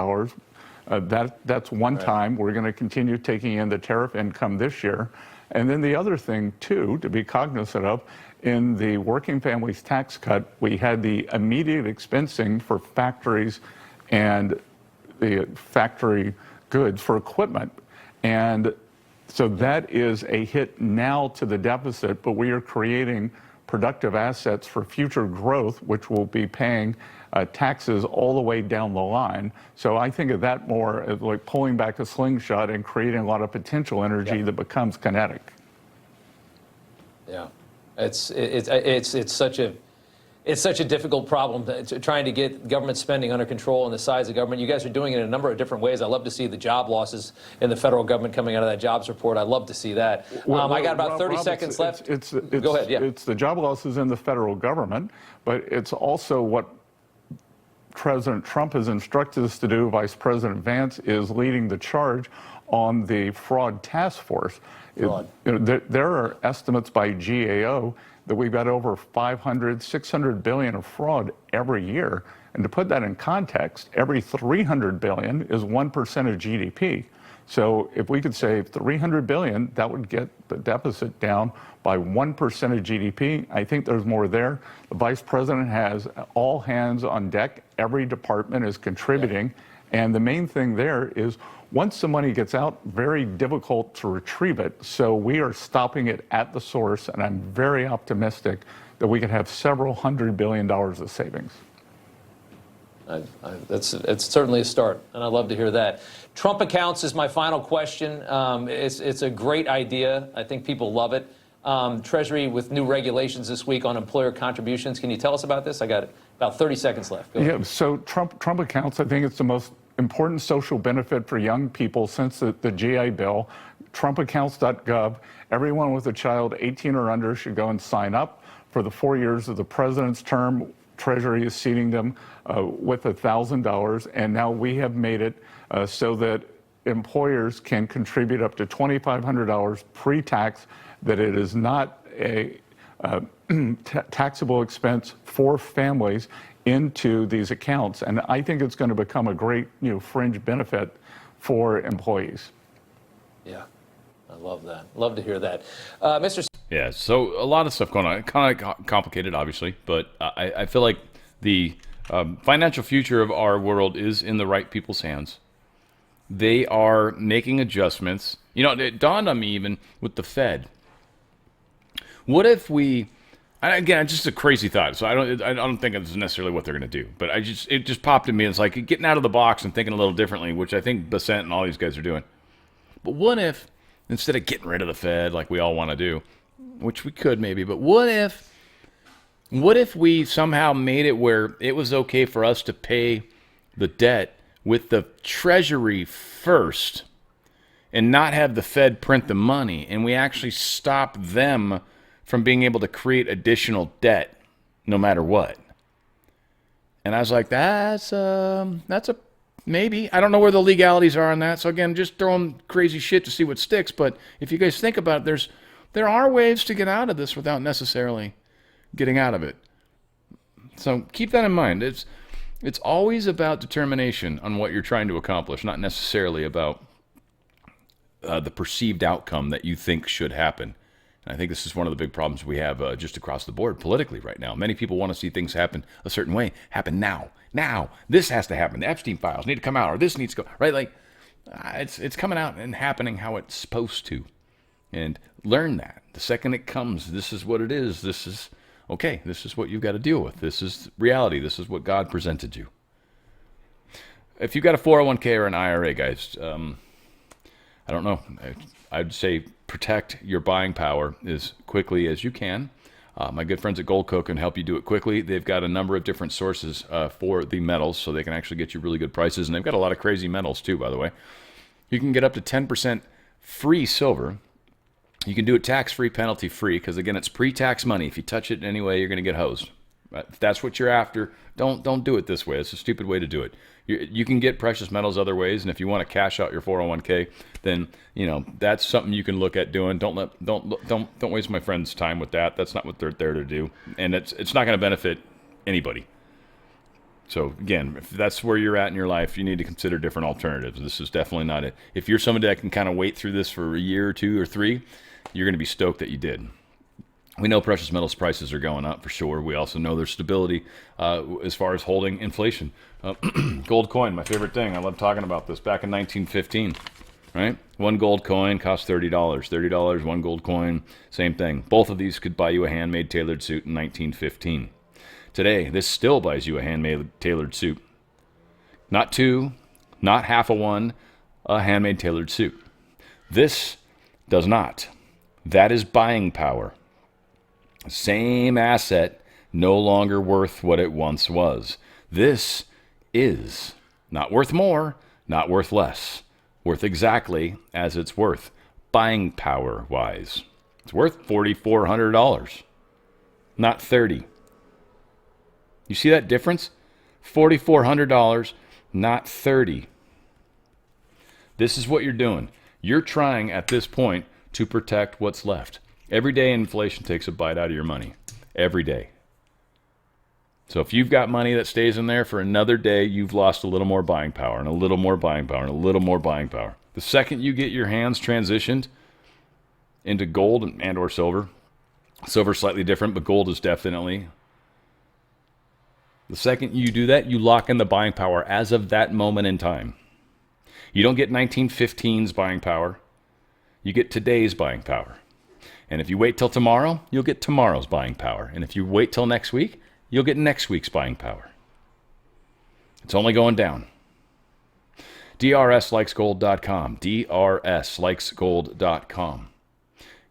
That's one time. We're going to continue taking in the tariff income this year. And then the other thing, too, to be cognizant of, in the working families tax cut, we had the immediate expensing for factories and the factory goods for equipment. And so that is a hit now to the deficit, but we are creating productive assets for future growth, which will be paying taxes all the way down the line. So I think of that more as like pulling back a slingshot and creating a lot of potential energy that becomes kinetic. Yeah, it's such a it's such a difficult problem trying to get government spending under control and the size of government. You guys are doing it in a number of different ways. I love to see the job losses in the federal government coming out of that jobs report. I love to see that. I got about 30 seconds left. Go ahead. Yeah. It's the job losses in the federal government, but it's also what President Trump has instructed us to do. Vice President Vance is leading the charge on the fraud task force. There are estimates by GAO that we've got over 500, 600 billion of fraud every year. And to put that in context, every 300 billion is 1% of GDP. So if we could save 300 billion, that would get the deficit down by 1% of GDP. I think there's more there. The vice president has all hands on deck. Every department is contributing. And the main thing there is once the money gets out, very difficult to retrieve it. So we are stopping it at the source, and I'm very optimistic that we can have several $100 billion of savings. It's certainly a start, and I'd love to hear that. Trump accounts is my final question. It's a great idea. I think people love it. Treasury with new regulations this week on employer contributions. Can you tell us about this? I got about 30 seconds left. Go ahead. Yeah, so Trump accounts, I think it's the most important social benefit for young people since the GI Bill. TrumpAccounts.gov. Everyone with a child 18 or under should go and sign up. For the 4 years of the president's term, Treasury is seating them with $1,000, and now we have made it so that employers can contribute up to $2,500 pre-tax, that it is not a taxable expense for families into these accounts. And I think it's going to become a great fringe benefit for employees. Yeah, I love that. Love to hear that. Mr. Yeah, so a lot of stuff going on. Kind of complicated, obviously, but I feel like the financial future of our world is in the right people's hands. They are making adjustments. It dawned on me even with the Fed. What if we... Again, it's just a crazy thought, so I don't think it's necessarily what they're going to do. But it just popped in me. It's like getting out of the box and thinking a little differently, which I think Bassett and all these guys are doing. But what if, instead of getting rid of the Fed like we all want to do, which we could maybe, but what if we somehow made it where it was okay for us to pay the debt with the Treasury first and not have the Fed print the money, and we actually stop them from being able to create additional debt no matter what? And I was like, that's a maybe. I don't know where the legalities are on that. So again, just throwing crazy shit to see what sticks. But if you guys think about it, there are ways to get out of this without necessarily getting out of it. So keep that in mind. It's always about determination on what you're trying to accomplish, not necessarily about the perceived outcome that you think should happen. I think this is one of the big problems we have just across the board politically right now. Many people want to see things happen a certain way, happen now. Now, this has to happen. The Epstein files need to come out, or this needs to go, right? Like, it's coming out and happening how it's supposed to. And learn that. The second it comes, this is what it is. This is, okay, this is what you've got to deal with. This is reality. This is what God presented you. If you've got a 401k or an IRA, guys, I don't know. I'd say protect your buying power as quickly as you can. My good friends at Goldco can help you do it quickly. They've got a number of different sources for the metals, so they can actually get you really good prices. And they've got a lot of crazy metals too, by the way. You can get up to 10% free silver. You can do it tax-free, penalty-free, because again, it's pre-tax money. If you touch it in any way, you're going to get hosed. If that's what you're after, don't do it this way. It's a stupid way to do it. You can get precious metals other ways, and if you want to cash out your 401k, then that's something you can look at doing. Don't waste my friend's time with that. That's not what they're there to do, and it's not going to benefit anybody. So again, if that's where you're at in your life, you need to consider different alternatives. This is definitely not it. If you're somebody that can kind of wait through this for a year or 2 or 3, you're going to be stoked that you did. We know precious metals prices are going up for sure. We also know there's stability as far as holding inflation. Gold coin, my favorite thing. I love talking about this. Back in 1915, right? One gold coin cost $30. $30, one gold coin, same thing. Both of these could buy you a handmade tailored suit in 1915. Today, this still buys you a handmade tailored suit. Not two, not half a one, a handmade tailored suit. This does not. That is buying power. Same asset, no longer worth what it once was. This is not worth more, not worth less, worth exactly as it's worth, buying power wise. It's worth $4,400, not $30. You see that difference? $4,400, not $30. This is what you're doing. You're trying at this point to protect what's left. Every day inflation takes a bite out of your money. Every day. So if you've got money that stays in there for another day, you've lost a little more buying power and a little more buying power and a little more buying power. The second you get your hands transitioned into gold and or silver, silver's slightly different, but gold is definitely. The second you do that, you lock in the buying power as of that moment in time. You don't get 1915's buying power. You get today's buying power. And if you wait till tomorrow, you'll get tomorrow's buying power. And if you wait till next week, you'll get next week's buying power. It's only going down. DRSlikesgold.com. DRSlikesgold.com.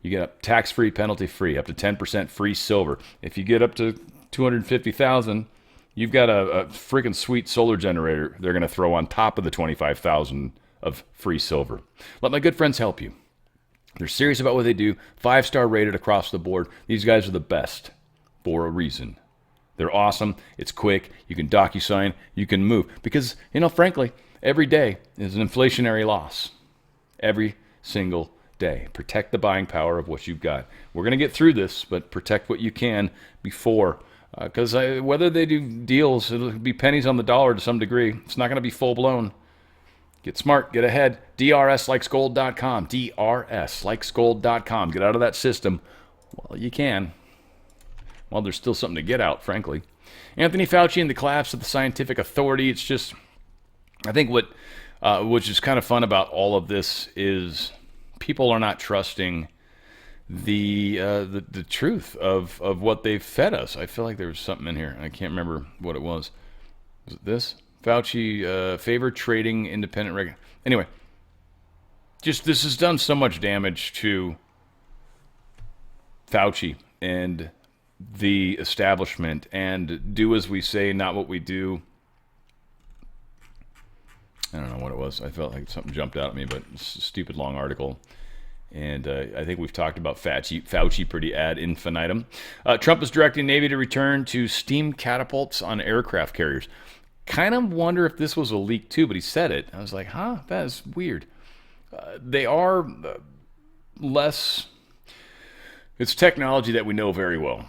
You get a tax-free, penalty-free, up to 10% free silver. If you get up to $250,000, you've got a freaking sweet solar generator they're going to throw on top of the $25,000 of free silver. Let my good friends help you. They're serious about what they do. 5-star rated across the board. These guys are the best for a reason. They're awesome. It's quick. You can DocuSign. You can move. Because, frankly, every day is an inflationary loss. Every single day. Protect the buying power of what you've got. We're going to get through this, but protect what you can before. Because whether they do deals, it'll be pennies on the dollar to some degree. It's not going to be full-blown. Get smart. Get ahead. DRSlikesgold.com. DRSlikesgold.com. Get out of that system while you can. Well, there's still something to get out, frankly. Anthony Fauci and the collapse of the scientific authority. It's just, I think which is kind of fun about all of this is people are not trusting the truth of what they've fed us. I feel like there was something in here. I can't remember what it was. Was it this? Fauci favored trading independent reg. Anyway, just this has done so much damage to Fauci and the establishment, and do as we say, not what we do. I don't know what it was. I felt like something jumped out at me, but it's a stupid long article. And I think we've talked about Fauci pretty ad infinitum. Trump is directing Navy to return to steam catapults on aircraft carriers. Kind of wonder if this was a leak too, but he said it. I was like, that is weird. They are less. It's technology that we know very well.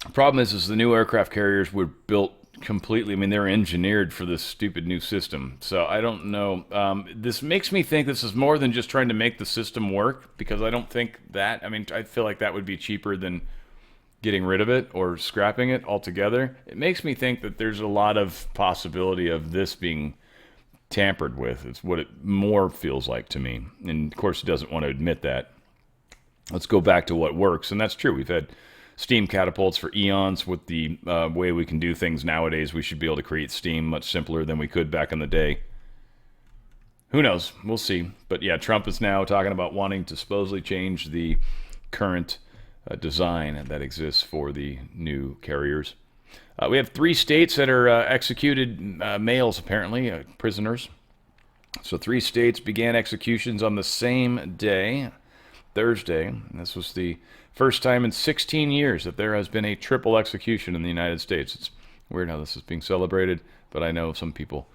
The problem is the new aircraft carriers were built completely. I mean, they're engineered for this stupid new system. So I don't know. This makes me think this is more than just trying to make the system work, because I don't think that. I mean, I feel like that would be cheaper than getting rid of it or scrapping it altogether. It makes me think that there's a lot of possibility of this being tampered with. It's what it more feels like to me. And of course, he doesn't want to admit that. Let's go back to what works. And that's true. We've had steam catapults for eons. With the way we can do things nowadays, we should be able to create steam much simpler than we could back in the day. Who knows? We'll see. But yeah, Trump is now talking about wanting to supposedly change the current design that exists for the new carriers. We have 3 states that are executed males, apparently, prisoners. So 3 states began executions on the same day, Thursday. And this was the first time in 16 years that there has been a triple execution in the United States. It's weird how this is being celebrated, but I know some people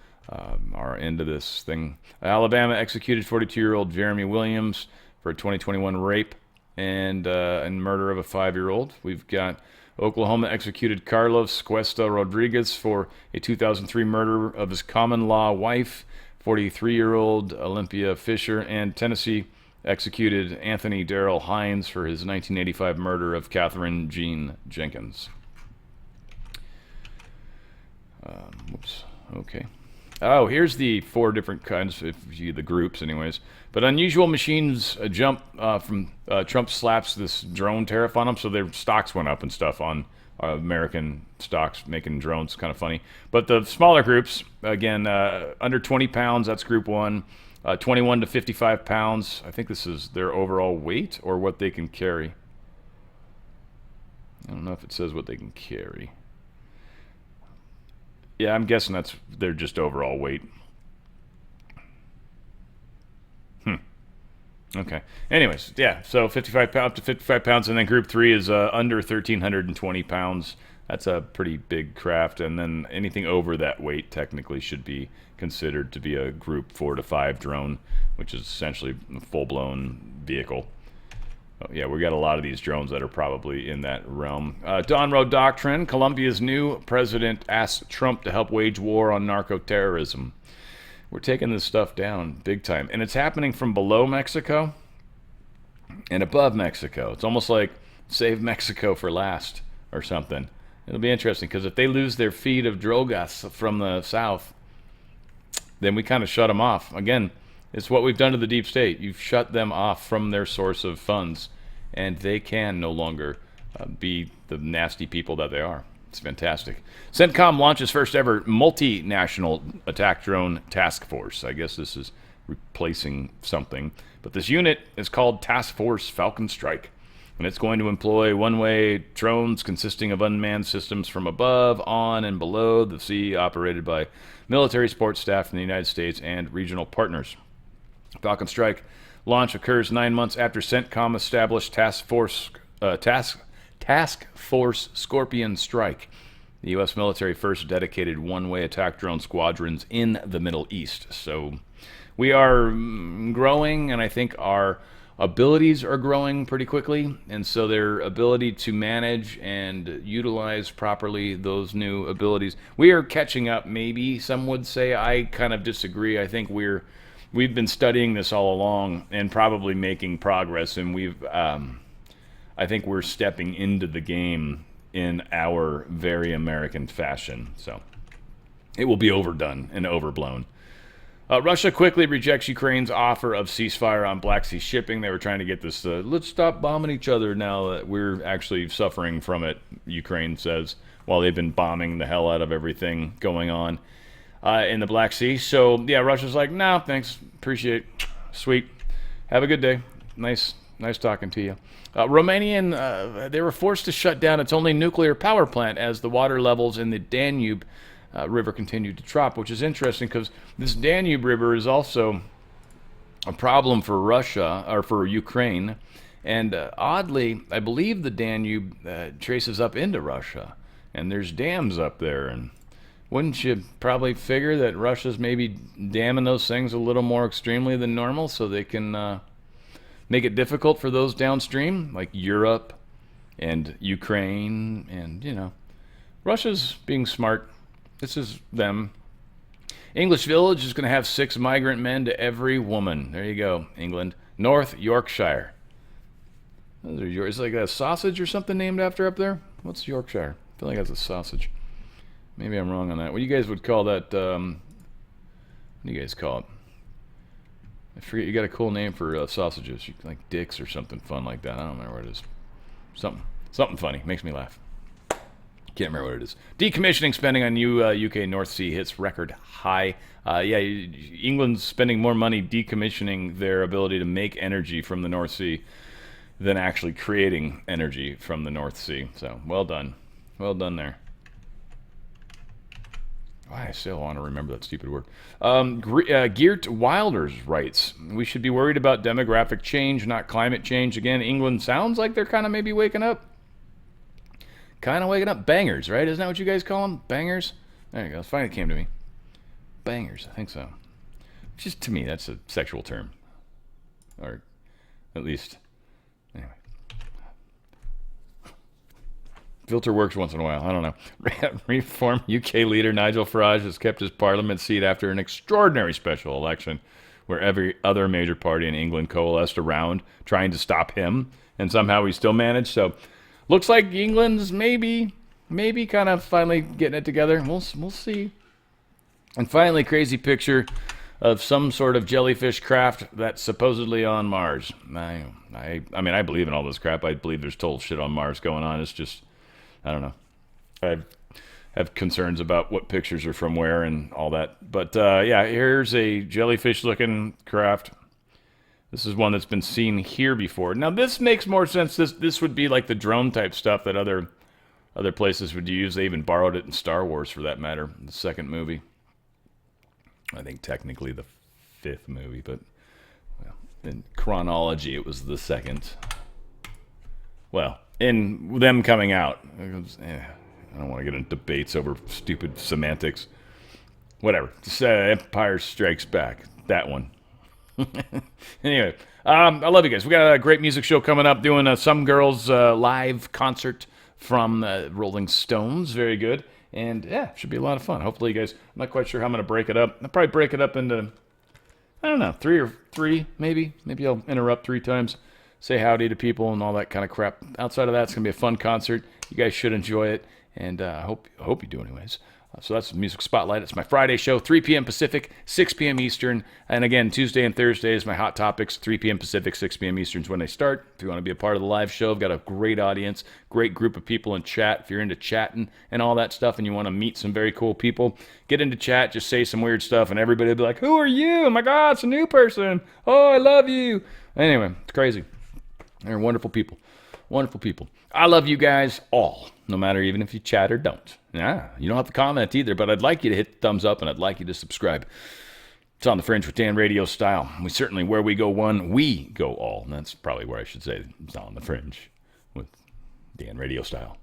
are into this thing. Alabama executed 42-year-old Jeremy Williams for a 2021 rape and murder of a 5-year-old. We've got Oklahoma executed Carlos Cuesta Rodriguez for a 2003 murder of his common-law wife, 43-year-old Olympia Fisher, and Tennessee executed Anthony Darrell Hines for his 1985 murder of Catherine Jean Jenkins. Whoops. Okay. Oh, here's the 4 different kinds, the groups anyways. But unusual machines jump from Trump slaps this drone tariff on them, so their stocks went up and stuff on American stocks making drones. Kind of funny. But the smaller groups, again, under 20 pounds, that's group 1. 21 to 55 pounds. I think this is their overall weight or what they can carry. I don't know if it says what they can carry. Yeah, I'm guessing that's they're just overall weight. Okay. Anyways, yeah, so 55 pounds up to 55 pounds, and then Group 3 is under 1,320 pounds. That's a pretty big craft, and then anything over that weight technically should be considered to be a Group 4 to 5 drone, which is essentially a full-blown vehicle. Yeah, we got a lot of these drones that are probably in that realm. Don Road Doctrine, Colombia's new president asks Trump to help wage war on narco-terrorism. We're taking this stuff down big time. And it's happening from below Mexico and above Mexico. It's almost like save Mexico for last or something. It'll be interesting because if they lose their feed of drogas from the south, then we kind of shut them off. Again, it's what we've done to the deep state. You've shut them off from their source of funds, and they can no longer be the nasty people that they are. It's fantastic. CENTCOM launches first ever multinational attack drone task force. I guess this is replacing something. But this unit is called Task Force Falcon Strike. And it's going to employ one-way drones consisting of unmanned systems from above, on, and below the sea, operated by military support staff in the United States and regional partners. Falcon Strike launch occurs 9 months after CENTCOM established Task Force Scorpion Strike, the U.S. military first dedicated one-way attack drone squadrons in the Middle East. So we are growing, and I think our abilities are growing pretty quickly, and so their ability to manage and utilize properly those new abilities, we are catching up, maybe some would say. I kind of disagree. I think we've been studying this all along and probably making progress, and I think we're stepping into the game in our very American fashion. So it will be overdone and overblown. Russia quickly rejects Ukraine's offer of ceasefire on Black Sea shipping. They were trying to get this, let's stop bombing each other now that we're actually suffering from it, Ukraine says, while they've been bombing the hell out of everything going on in the Black Sea. So, yeah, Russia's like, no, thanks, appreciate it, sweet, have a good day, nice talking to you. Romanian, they were forced to shut down its only nuclear power plant as the water levels in the Danube river continued to drop, which is interesting because this Danube river is also a problem for Russia, or for Ukraine, and oddly, I believe the Danube traces up into Russia, and there's dams up there, and wouldn't you probably figure that Russia's maybe damming those things a little more extremely than normal so they can make it difficult for those downstream, like Europe and Ukraine, and, you know, Russia's being smart. This is them. English village is going to have 6 migrant men to every woman. There you go, England. North Yorkshire. Those are yours. Is like a sausage or something named after up there? What's Yorkshire? I feel like that's a sausage. Maybe I'm wrong on that. What do you guys would call that? What do you guys call it? I forget. You got a cool name for sausages, like dicks or something fun like that. I don't remember what it is. Something funny. Makes me laugh. Can't remember what it is. Decommissioning spending on UK North Sea hits record high. Yeah, England's spending more money decommissioning their ability to make energy from the North Sea than actually creating energy from the North Sea. So, well done. Well done there. I still want to remember that stupid word. Geert Wilders writes, we should be worried about demographic change, not climate change. Again, England sounds like they're kind of maybe waking up. Kind of waking up. Bangers, right? Isn't that what you guys call them? Bangers? There you go. Finally came to me. Bangers, I think so. Just to me, that's a sexual term. Or at least, anyway. Filter works once in a while. I don't know. Reform UK leader Nigel Farage has kept his parliament seat after an extraordinary special election where every other major party in England coalesced around trying to stop him, and somehow he still managed. So looks like England's maybe kind of finally getting it together. We'll see. And finally, crazy picture of some sort of jellyfish craft that's supposedly on Mars. I mean, I believe in all this crap. I believe there's total shit on Mars going on. It's just, I don't know. I have concerns about what pictures are from where and all that. But yeah, here's a jellyfish-looking craft This is one that's been seen here before. Now, this makes more sense. This would be like the drone type stuff that other places would use. They even borrowed it in Star Wars, for that matter, the second movie. I think technically the fifth movie, but well, in chronology, it was the second. Well, in them coming out, I don't want to get into debates over stupid semantics. Whatever. Just Empire Strikes Back. That one. Anyway, I love you guys. We got a great music show coming up, doing Some Girls live concert from Rolling Stones. Very good. And yeah, should be a lot of fun. Hopefully you guys, I'm not quite sure how I'm going to break it up. I'll probably break it up into, I don't know, three, maybe. Maybe I'll interrupt 3 times, say howdy to people and all that kind of crap. Outside of that, it's going to be a fun concert. You guys should enjoy it. And I hope you do anyways. So that's Music Spotlight. It's my Friday show, 3 p.m. Pacific, 6 p.m. Eastern. And again, Tuesday and Thursday is my Hot Topics, 3 p.m. Pacific, 6 p.m. Eastern is when they start. If you want to be a part of the live show, I've got a great audience, great group of people in chat. If you're into chatting and all that stuff and you want to meet some very cool people, get into chat, just say some weird stuff, and everybody will be like, who are you? Oh my God, it's a new person. Oh, I love you. Anyway, it's crazy. They're wonderful people. Wonderful people. I love you guys all, no matter even if you chat or don't. Yeah, you don't have to comment either, but I'd like you to hit the thumbs up and I'd like you to subscribe. It's On the Fringe with Dan Radio Style. We certainly, where we go one, we go all. And that's probably where I should say it's On the Fringe with Dan Radio Style.